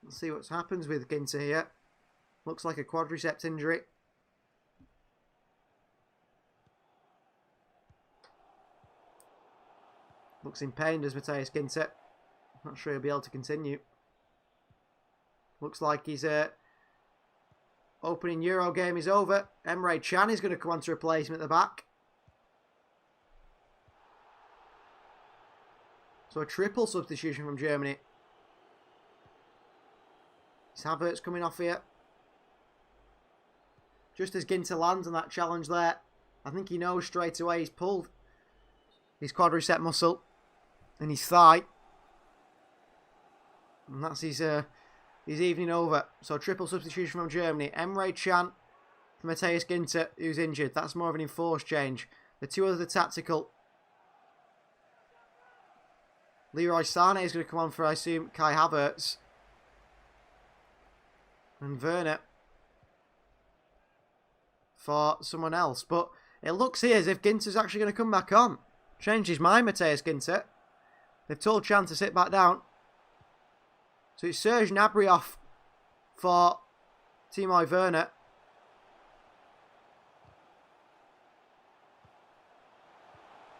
Let's see what happens with Ginter here. Looks like a quadriceps injury. Looks in pain, does Matthias Ginter. Not sure he'll be able to continue. Looks like his opening Euro game is over. Emre Can is going to come on to replace him at the back. So a triple substitution from Germany. Is Havertz coming off here? Just as Ginter lands on that challenge there, I think he knows straight away he's pulled his quadricep muscle in his thigh. And that's his evening over. So triple substitution from Germany. Emre Can for Matthias Ginter, who's injured. That's more of an enforced change. The two others are tactical. Leroy Sané is going to come on for, I assume, Kai Havertz. And Werner for someone else. But it looks here as if Ginter's actually going to come back on. Changed his mind, Matthias Ginter. They've told Can to sit back down. So it's Serge Gnabry off for Timo Werner.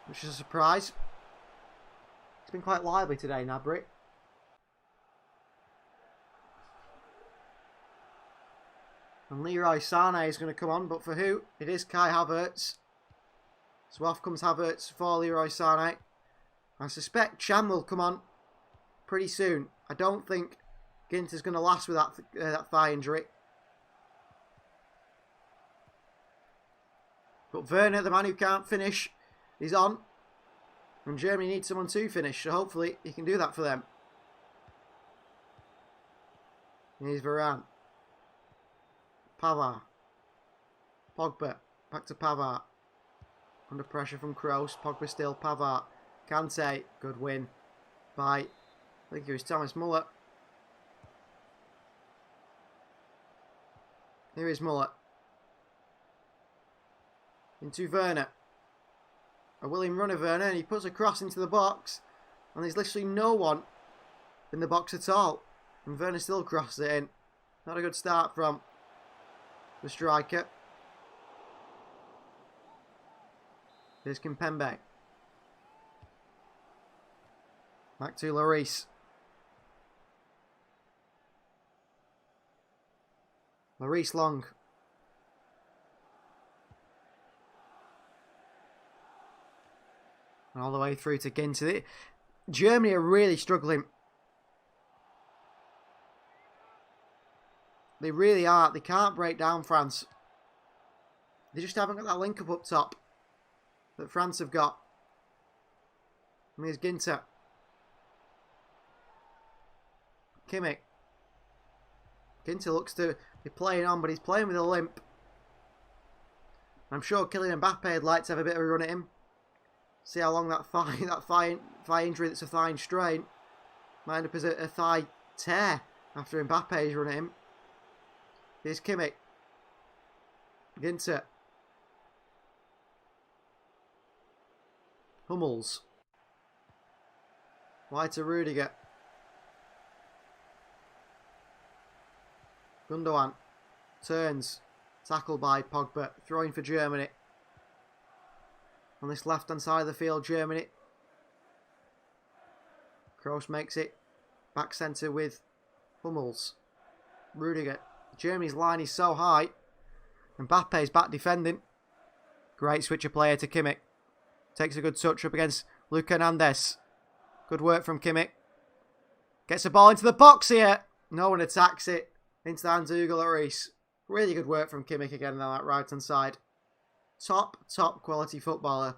Which is a surprise. He's been quite lively today, Gnabry. And Leroy Sané is going to come on, but for who? It is Kai Havertz. So off comes Havertz for Leroy Sané. I suspect Chan will come on pretty soon. I don't think Ginter's going to last with that thigh injury. But Werner, the man who can't finish, is on. And Germany needs someone to finish, so hopefully he can do that for them. Here's Varane. Pavard. Pogba. Back to Pavard. Under pressure from Kroos. Pogba still. Pavard. Kante. Good win by, I think it was Thomas Muller. Here is Muller. Into Werner. A willing runner, Werner, and he puts a cross into the box. And there's literally no one in the box at all. And Werner still crosses it in. Not a good start from the striker. Here's Kimpembe. Back to Lloris. Lloris long. And all the way through to Ginter. Germany are really struggling. They really are. They can't break down France. They just haven't got that link up top that France have got. And here's Ginter. Kimmich. Ginter looks to be playing on, but he's playing with a limp. I'm sure Kylian Mbappe would like to have a bit of a run at him. See how long that thigh injury that's a thigh strain might end up as a thigh tear after Mbappe's run at him. Here's Kimmich. Ginter. Hummels. Wide to Rudiger. Gundogan. Turns. Tackled by Pogba. Throwing for Germany. On this left-hand side of the field, Germany. Kroos makes it back centre with Hummels. Rudiger. Germany's line is so high. Mbappe's back defending. Great switch of player to Kimmich. Takes a good touch up against Lucas Hernandez. Good work from Kimmich. Gets the ball into the box here. No one attacks it. Into the hands of Hugo Lloris. Really good work from Kimmich again on that right-hand side. Top quality footballer,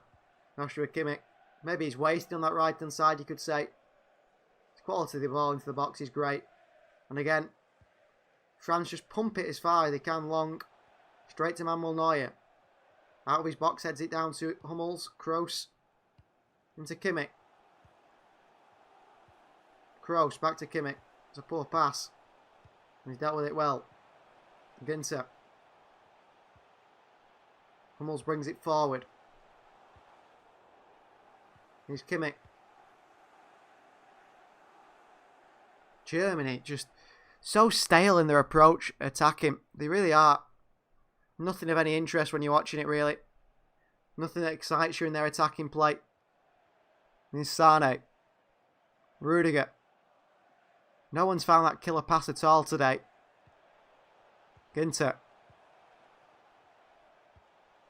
Joshua Kimmich. Maybe he's wasted on that right-hand side, you could say. The quality of the ball into the box is great. And again, France just pump it as far as they can long. Straight to Manuel Neuer. Out of his box, heads it down to Hummels. Kroos. Into Kimmich. Kroos, back to Kimmich. It's a poor pass. And he's dealt with it well. Ginter. Hummels brings it forward. Here's Kimmich. Germany just so stale in their approach attacking. They really are. Nothing of any interest when you're watching it, really. Nothing that excites you in their attacking play. Here's Sane. Rudiger. No one's found that killer pass at all today. Ginter.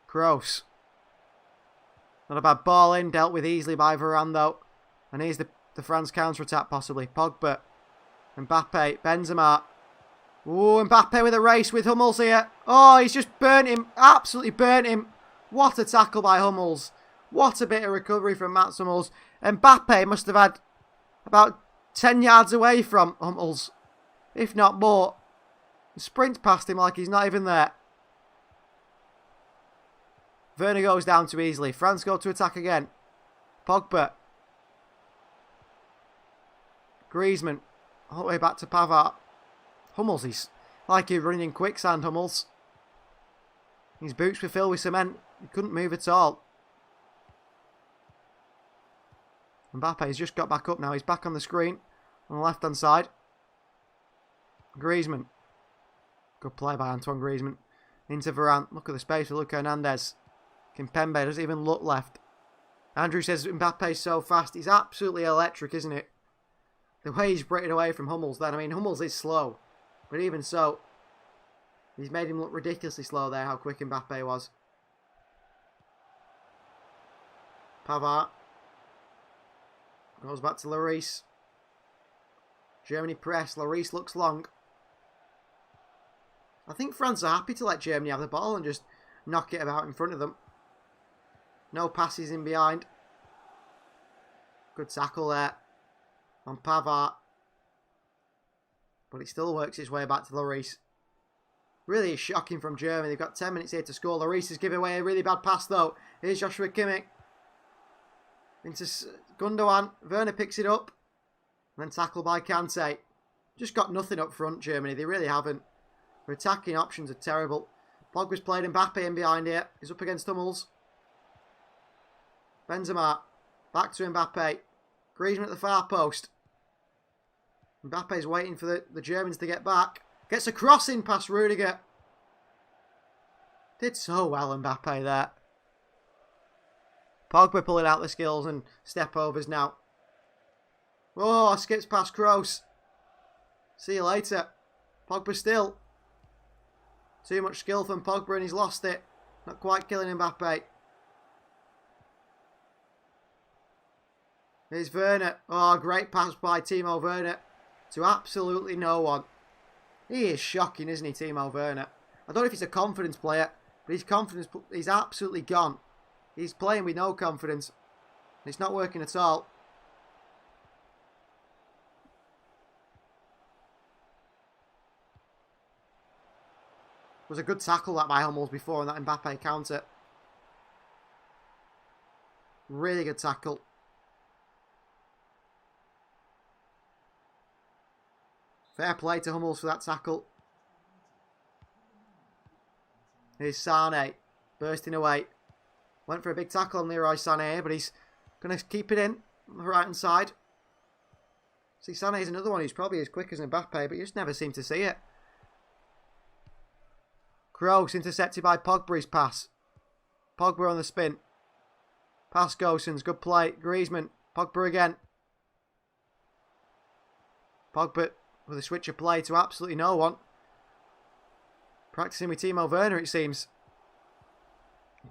Kroos. Not a bad ball in, dealt with easily by Varane though. And here's the France counter-attack possibly. Pogba. Mbappe. Benzema. Ooh, Mbappe with a race with Hummels here. Oh, he's just burnt him. Absolutely burnt him. What a tackle by Hummels. What a bit of recovery from Mats Hummels. Mbappe must have had about 10 yards away from Hummels. If not more. He sprints past him like he's not even there. Werner goes down too easily. France go to attack again. Pogba. Griezmann. All the way back to Pavard. Hummels, he's like he's running in quicksand, Hummels. His boots were filled with cement. He couldn't move at all. Mbappe's just got back up now. He's back on the screen. On the left-hand side. Griezmann. Good play by Antoine Griezmann. Into Varane. Look at the space for Lucas Hernandez. Kimpembe doesn't even look left. Andrew says Mbappe's so fast. He's absolutely electric, isn't it? The way he's breaking away from Hummels then. I mean, Hummels is slow. But even so, he's made him look ridiculously slow there, how quick Mbappe was. Pavard. Goes back to Lloris. Germany press. Lloris looks long. I think France are happy to let Germany have the ball and just knock it about in front of them. No passes in behind. Good tackle there on Pavard. But it still works its way back to Lloris. Really is shocking from Germany. They've got 10 minutes here to score. Lloris has given away a really bad pass though. Here's Joshua Kimmich. Into Gundogan. Werner picks it up. And then tackled by Kante. Just got nothing up front, Germany. They really haven't. Their attacking options are terrible. Pogba's played Mbappe in behind here. He's up against Hummels. Benzema. Back to Mbappe. Griezmann at the far post. Mbappe's waiting for the Germans to get back. Gets a crossing past Rudiger. Did so well Mbappe there. Pogba pulling out the skills and step overs now. Oh, skips past Kroos. See you later. Pogba still. Too much skill from Pogba and he's lost it. Not quite killing Mbappe. Here's Werner. Oh, great pass by Timo Werner. To absolutely no one. He is shocking, isn't he, Timo Werner? I don't know if he's a confidence player, but his confidence is absolutely gone. He's playing with no confidence. It's not working at all. It was a good tackle that by Hummels before on that Mbappe counter. Really good tackle. Fair play to Hummels for that tackle. Here's Sané. Bursting away. Went for a big tackle on Leroy Sané, but he's going to keep it in on the right hand side. See, Sané is another one who's probably as quick as Mbappe, but you just never seem to see it. Kroos intercepted by Pogba's pass. Pogba on the spin. Pass Gosens. Good play. Griezmann. Pogba again. Pogba with a switch of play to absolutely no one. Practicing with Timo Werner, it seems.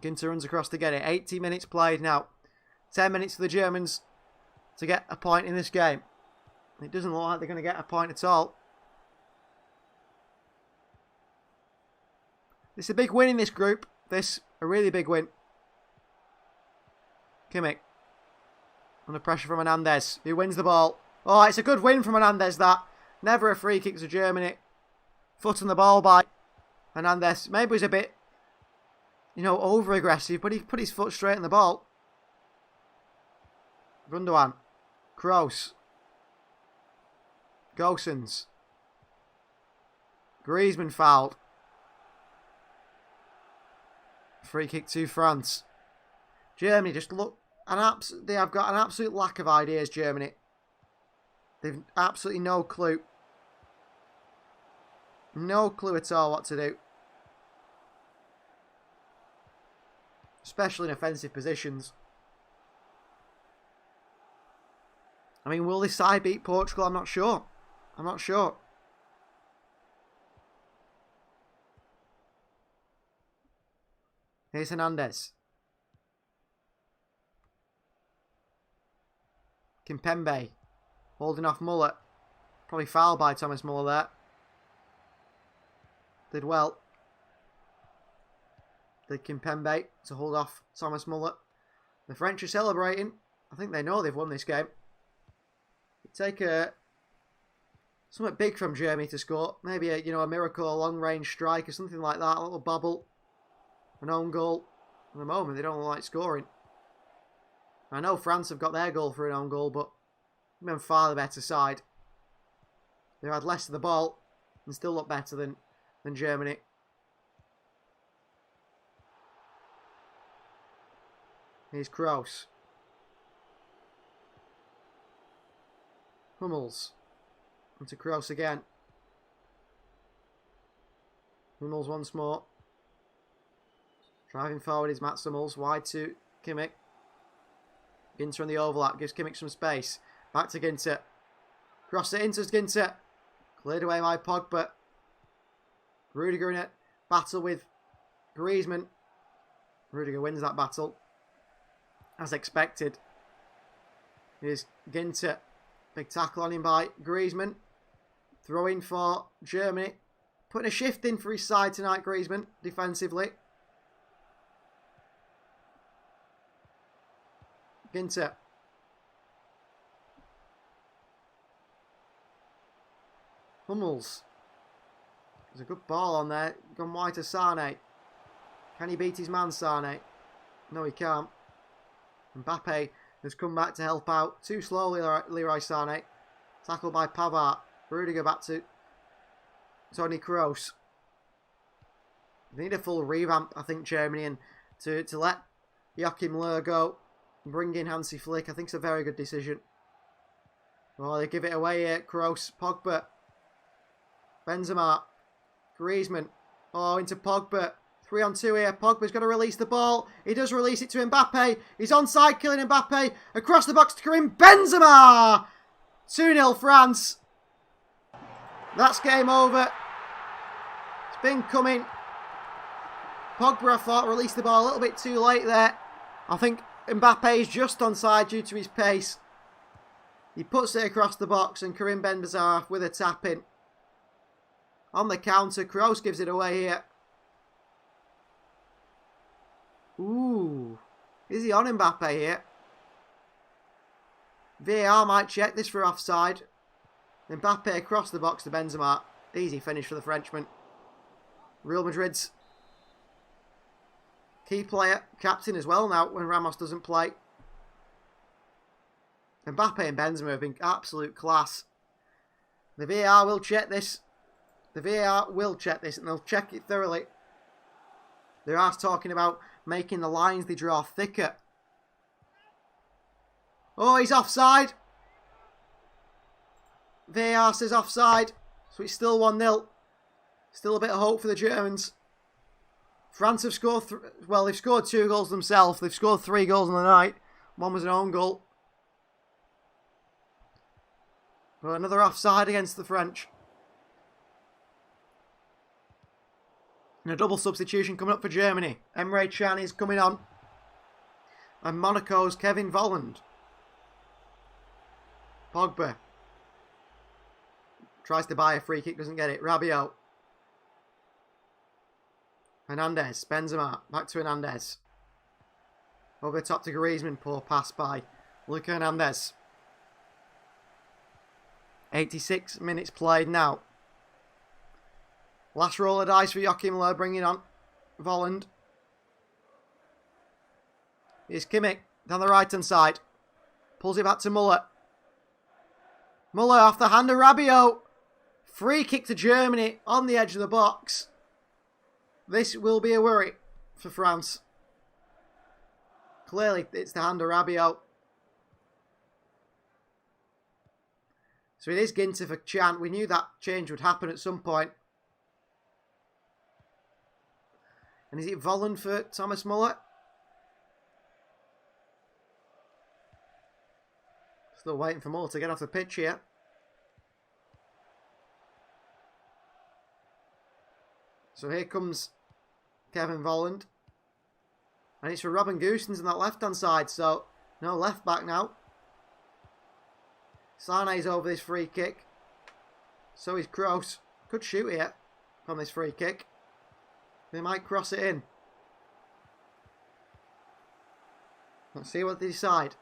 Ginter runs across to get it. 80 minutes played now. 10 minutes for the Germans to get a point in this game. It doesn't look like they're going to get a point at all. It's a big win in this group. A really big win. Kimmich. Under pressure from Hernandez. Who wins the ball. Oh, it's a good win from Hernandez, that. Never a free kick to Germany. Foot on the ball by Hernandez. Maybe he was a bit, over-aggressive, but he put his foot straight on the ball. Gundogan. Kroos. Gosens. Griezmann fouled. Free kick to France. Germany just look they have got an absolute lack of ideas, Germany. They've absolutely no clue. No clue at all what to do. Especially in offensive positions. I mean, will this side beat Portugal? I'm not sure. I'm not sure. Here's Hernandez. Kimpembe. Holding off Muller. Probably fouled by Thomas Muller there. Did well. Did Kimpembe to hold off Thomas Muller. The French are celebrating. I think they know they've won this game. It'd take something big from Germany to score. Maybe a miracle, a long-range strike or something like that. A little bobble. An own goal. At the moment, they don't look like scoring. I know France have got their goal for an own goal, but they've been far the better side. They've had less of the ball and still look better than Germany. Here's Kroos. Hummels. Into Kroos again. Hummels once more. Driving forward is Mats Hummels. Wide to Kimmich. Ginter on the overlap. Gives Kimmich some space. Back to Ginter. Cross it into Ginter. Cleared away by Pogba. Rudiger in it. Battle with Griezmann. Rudiger wins that battle. As expected. Here's Ginter. Big tackle on him by Griezmann. Throw in for Germany. Putting a shift in for his side tonight, Griezmann, defensively. Ginter. Hummels. There's a good ball on there. Gone wide to Sane. Can he beat his man, Sane? No, he can't. Mbappe has come back to help out. Too slowly, Leroy Sane. Tackled by Pavard. Rudiger back to Toni Kroos. They need a full revamp, I think, Germany, and to let Joachim Löw go and bring in Hansi Flick. I think it's a very good decision. Oh, they give it away here. Kroos, Pogba, Benzema, Griezmann. Oh, into Pogba. 3-on-2 here. Pogba's going to release the ball. He does release it to Mbappe. He's onside, killing Mbappe. Across the box to Karim Benzema. 2-0 France. That's game over. It's been coming. Pogba, I thought, released the ball a little bit too late there. I think Mbappe is just onside due to his pace. He puts it across the box and Karim Benzema with a tap in. On the counter, Kroos gives it away here. Ooh. Is he on Mbappe here? VAR might check this for offside. Mbappe across the box to Benzema. Easy finish for the Frenchman. Real Madrid's key player, captain as well now when Ramos doesn't play. Mbappe and Benzema have been absolute class. The VAR will check this. The VAR will check this and they'll check it thoroughly. They are talking about making the lines they draw thicker. Oh, he's offside. VAR says offside. So it's still 1-0. Still a bit of hope for the Germans. France have scored, well, they've scored 2 goals themselves. They've scored 3 goals on the night. One was an own goal. But another offside against the French. And a double substitution coming up for Germany. Emre Can is coming on. And Monaco's Kevin Volland. Pogba. Tries to buy a free kick, doesn't get it. Rabiot. Hernandez. Benzema. Back to Hernandez. Over the top to Griezmann. Poor pass by Luka Hernandez. 86 minutes played now. Last roll of dice for Joachim Löw, bringing on Volland. Here's Kimmich down the right-hand side. Pulls it back to Muller. Muller off the hand of Rabiot. Free kick to Germany on the edge of the box. This will be a worry for France. Clearly, it's the hand of Rabiot. So it is Ginter for Can. We knew that change would happen at some point. And is it Volland for Thomas Muller? Still waiting for Muller to get off the pitch here. So here comes Kevin Volland. And it's for Robin Gosens on that left-hand side. So no left back now. Sane's over this free kick. So is Kroos. Could shoot here from this free kick. They might cross it in. Let's see what they decide.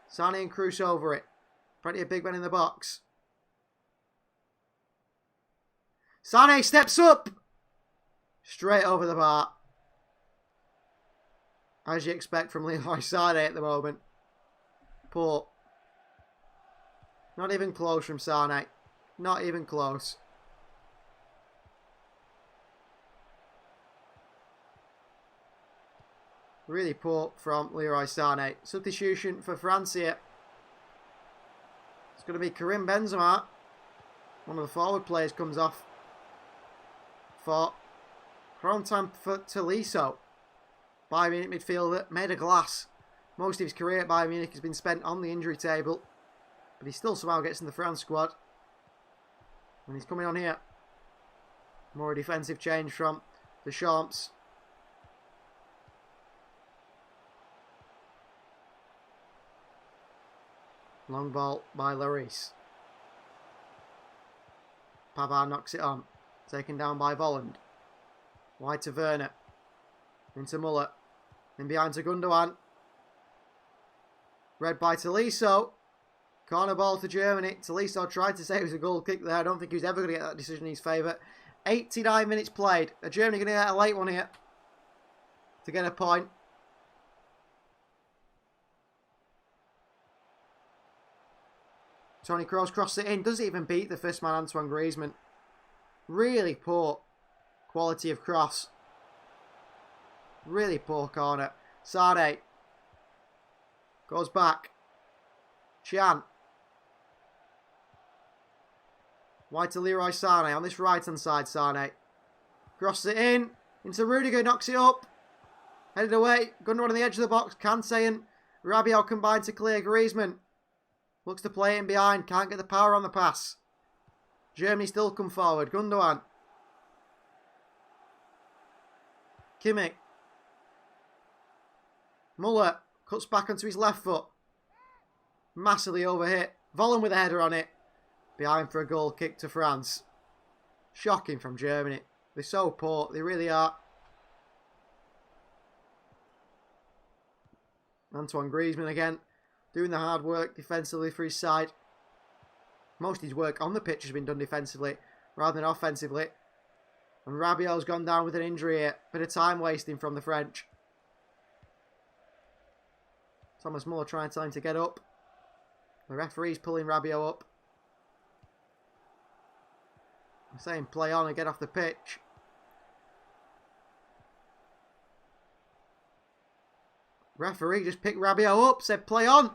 Sane and Kroos over it. Plenty of big men in the box. Sane steps up. Straight over the bar. As you expect from Leroy Sane at the moment. Poor. Not even close from Sane. Not even close. Really poor from Leroy Sane. Substitution for France here. It's going to be Karim Benzema. One of the forward players comes off for Frontan for Tolisso. Bayern Munich midfielder, made of glass. Most of his career at Bayern Munich has been spent on the injury table. But he still somehow gets in the France squad. And he's coming on here. More defensive change from Deschamps. Long ball by Lloris. Pavard knocks it on. Taken down by Volland. Wide to Werner. Into Muller. In behind to Gundogan. Read by Tolisso. Corner ball to Germany. Tolisso tried to say it was a goal kick there. I don't think he was ever going to get that decision in his favour. 89 minutes played. Are Germany going to get a late one here to get a point? Toni Kroos crosses it in. Doesn't even beat the first man, Antoine Griezmann. Really poor quality of cross. Really poor corner. Sane. Goes back. Chan. Wide to Leroy Sane. On this right-hand side, Sane. Crosses it in. Into Rudiger. Knocks it up. Headed away. Gundogan on the edge of the box. Kante and Rabiot combined to clear Griezmann. Looks to play in behind. Can't get the power on the pass. Germany still come forward. Gundogan. Kimmich. Muller cuts back onto his left foot. Massively overhit. Volland with a header on it. Behind for a goal kick to France. Shocking from Germany. They're so poor. They really are. Antoine Griezmann again. Doing the hard work defensively for his side. Most of his work on the pitch has been done defensively rather than offensively. And Rabiot's gone down with an injury here. Bit of time wasting from the French. Thomas Muller trying to tell him to get up. The referee's pulling Rabiot up. I'm saying play on and get off the pitch. Referee just picked Rabiot up, said play on.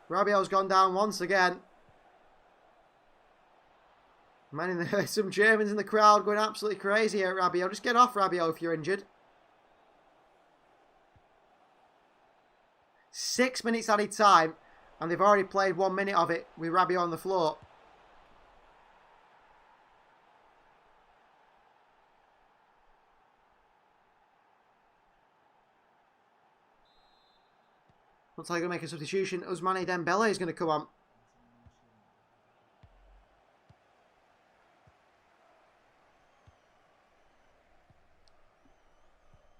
Rabiot's gone down once again. Some Germans in the crowd going absolutely crazy here at Rabiot. Just get off, Rabiot, if you're injured. 6 minutes added time, and they've already played 1 minute of it with Rabiot on the floor. Looks like they're going to make a substitution. Ousmane Dembele is going to come on.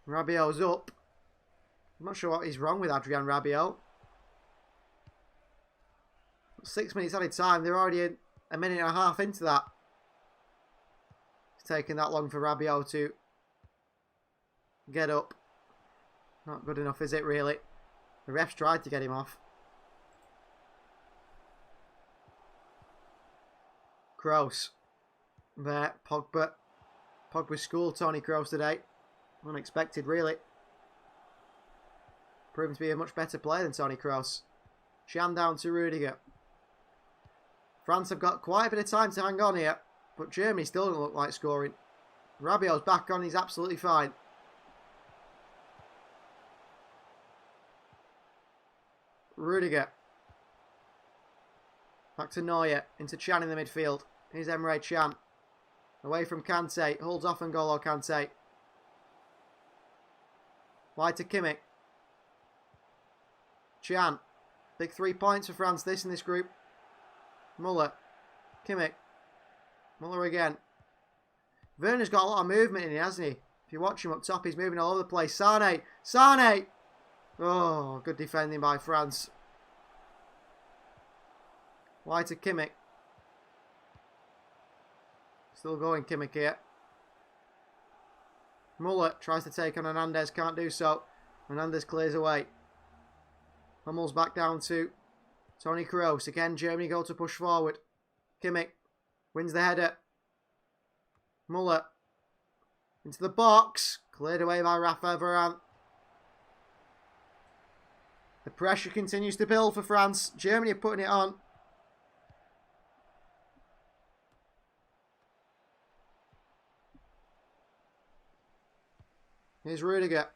Rabiot's up. I'm not sure what is wrong with Adrien Rabiot. 6 minutes added time. They're already a minute and a half into that. It's taken that long for Rabiot to get up. Not good enough, is it, really? The refs tried to get him off. Kroos. There, Pogba. Pogba schooled Toni Kroos today. Unexpected, really. Proven to be a much better player than Toni Kroos. Chan down to Rudiger. France have got quite a bit of time to hang on here, but Germany still doesn't look like scoring. Rabiot's back on, he's absolutely fine. Rudiger. Back to Neuer. Into Chan in the midfield. Here's Emre Can. Away from Kante. Holds off N'Golo Kante. Wide to Kimmich. Can. Big 3 points for France in this group. Muller. Kimmich. Muller again. Werner's got a lot of movement in it, hasn't he? If you watch him up top, he's moving all over the place. Sane. Sane! Oh, good defending by France. Wide to Kimmich. Still going Kimmich here. Muller tries to take on Hernandez, can't do so. Hernandez clears away. Hummel's back down to Toni Kroos. Again, Germany go to push forward. Kimmich wins the header. Muller into the box. Cleared away by Raphael Varane. The pressure continues to build for France. Germany are putting it on. Here's Rudiger.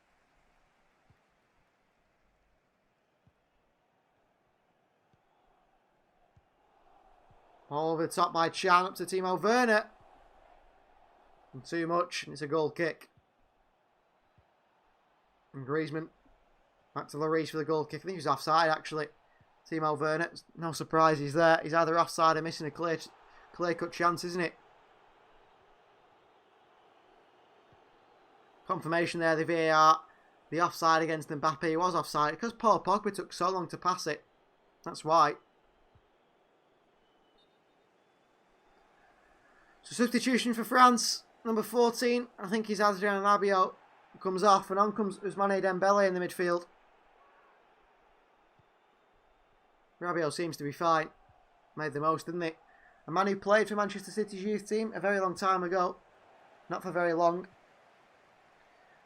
All over the top by Chan, up to Timo Werner. And too much, and it's a goal kick. And Griezmann Back to Lloris for the goal kick. I think he was offside, actually. Timo Werner. No surprise he's there. He's either offside or missing a clear-cut chance, isn't it? Confirmation there, the VAR. The offside against Mbappe. He was offside because Paul Pogba took so long to pass it. That's why. So substitution for France. Number 14. I think he's Adrien Rabiot. Comes off and on comes Ousmane Dembele in the midfield. Rabiot seems to be fine. Made the most, didn't he? A man who played for Manchester City's youth team a very long time ago. Not for very long.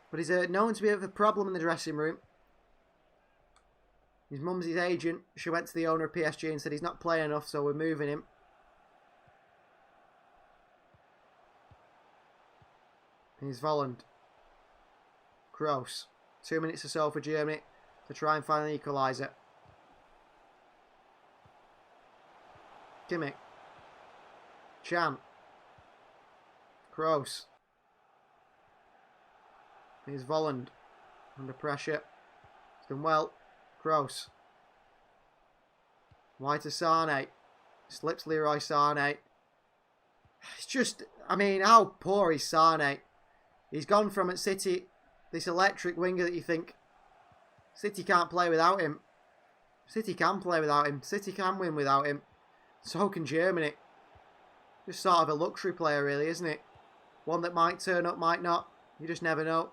But he's known to be a bit of a problem in the dressing room. His mum's his agent. She went to the owner of PSG and said he's not playing enough, so we're moving him. He's Volland. Kroos. 2 minutes or so for Germany to try and find an equaliser. Kimmich. Chan. Kroos. Here's Volland. Under pressure. He's done well. Kroos. Wide to Sane. Slips Leroy Sane. It's just, I mean, how poor is Sane? He's gone from at City, this electric winger that you think City can't play without him. City can play without him. City can win without him. So can Germany. Just sort of a luxury player, really, isn't it? One that might turn up, might not. You just never know.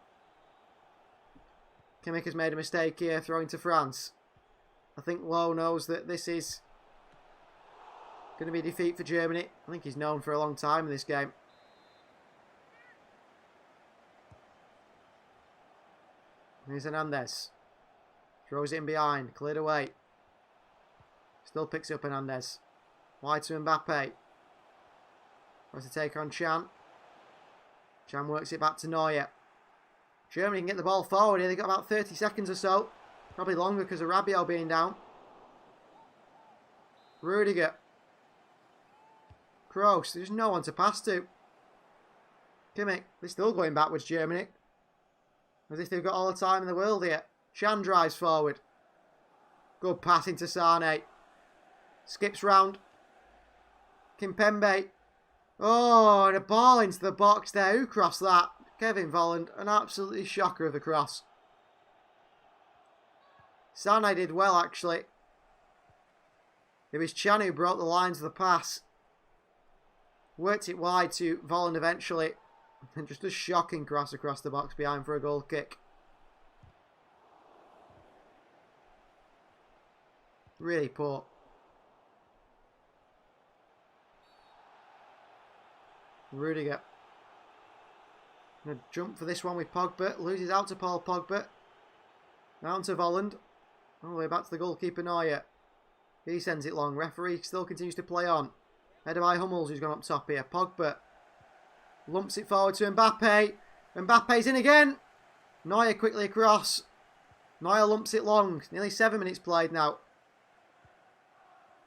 Kimmich has made a mistake here, throwing to France. I think Lowe knows that this is going to be defeat for Germany. I think he's known for a long time in this game. Here's Hernandez. Throws it in behind. Cleared away. Still picks up Hernandez. Wide to Mbappe. Tries to take on Chan. Chan works it back to Neuer. Germany can get the ball forward here. They've got about 30 seconds or so. Probably longer because of Rabiot being down. Rudiger. Kroos. There's no one to pass to. Kimmich. They're still going backwards, Germany. As if they've got all the time in the world here. Chan drives forward. Good pass into Sane. Skips round. Kimpembe. Oh, and a ball into the box there. Who crossed that? Kevin Volland. An absolutely shocker of a cross. Sane did well, actually. It was Chan who broke the lines of the pass. Worked it wide to Volland eventually. And just a shocking cross across the box behind for a goal kick. Really poor. Rudiger. Gonna jump for this one with Pogba. Loses out to Paul Pogba. Down to Volland. All the way back to the goalkeeper Neuer. He sends it long. Referee still continues to play on. Headed by Hummels, who's gone up top here. Pogba. Lumps it forward to Mbappe. Mbappe's in again. Neuer quickly across. Neuer lumps it long. Nearly 7 minutes played now.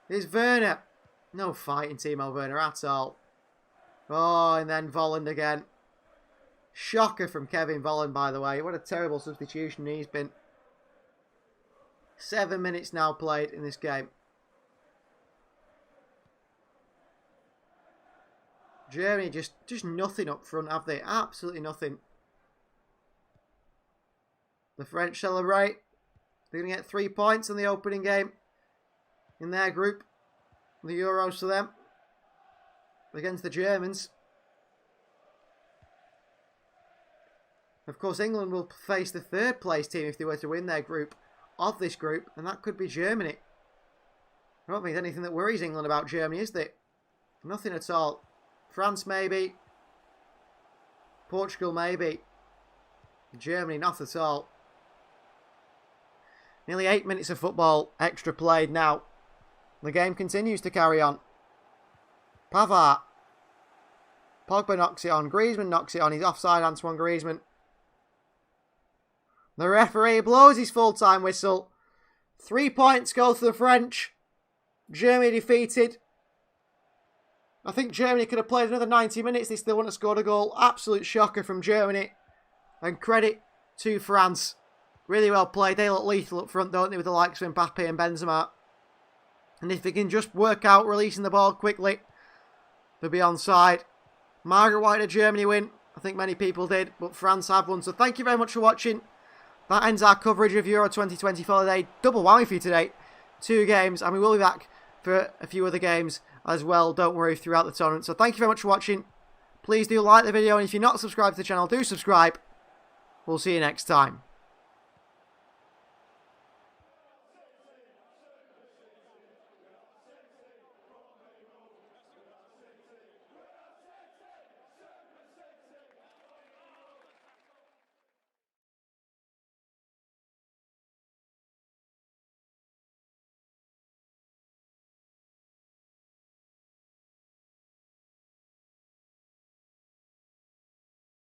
Here's Werner. No fighting Timo Werner at all. Oh, and then Volland again. Shocker from Kevin Volland, by the way. What a terrible substitution he's been. 7 minutes now played in this game. Germany just nothing up front, have they? Absolutely nothing. The French celebrate. They're going to get 3 points in the opening game in their group. The Euros for them. Against the Germans. Of course, England will face the third place team if they were to win their group of this group, and that could be Germany. I don't think there's anything that worries England about Germany, is there? Nothing at all. France maybe. Portugal maybe. Germany not at all. Nearly 8 minutes of football extra played now. The game continues to carry on. Pavard. Pogba knocks it on. Griezmann knocks it on. He's offside, Antoine Griezmann. The referee blows his full-time whistle. 3 points go to the French. Germany defeated. I think Germany could have played another 90 minutes. They still wouldn't have scored a goal. Absolute shocker from Germany. And credit to France. Really well played. They look lethal up front, don't they, with the likes of Mbappe and Benzema. And if they can just work out releasing the ball quickly, they'll be onside. Margaret wanted a Germany win. I think many people did, but France have won. So thank you very much for watching. That ends our coverage of Euro 2024 today. Double whammy for you today. 2 games, and we will be back for a few other games as well, don't worry, throughout the tournament. So thank you very much for watching. Please do like the video, and if you're not subscribed to the channel, do subscribe. We'll see you next time.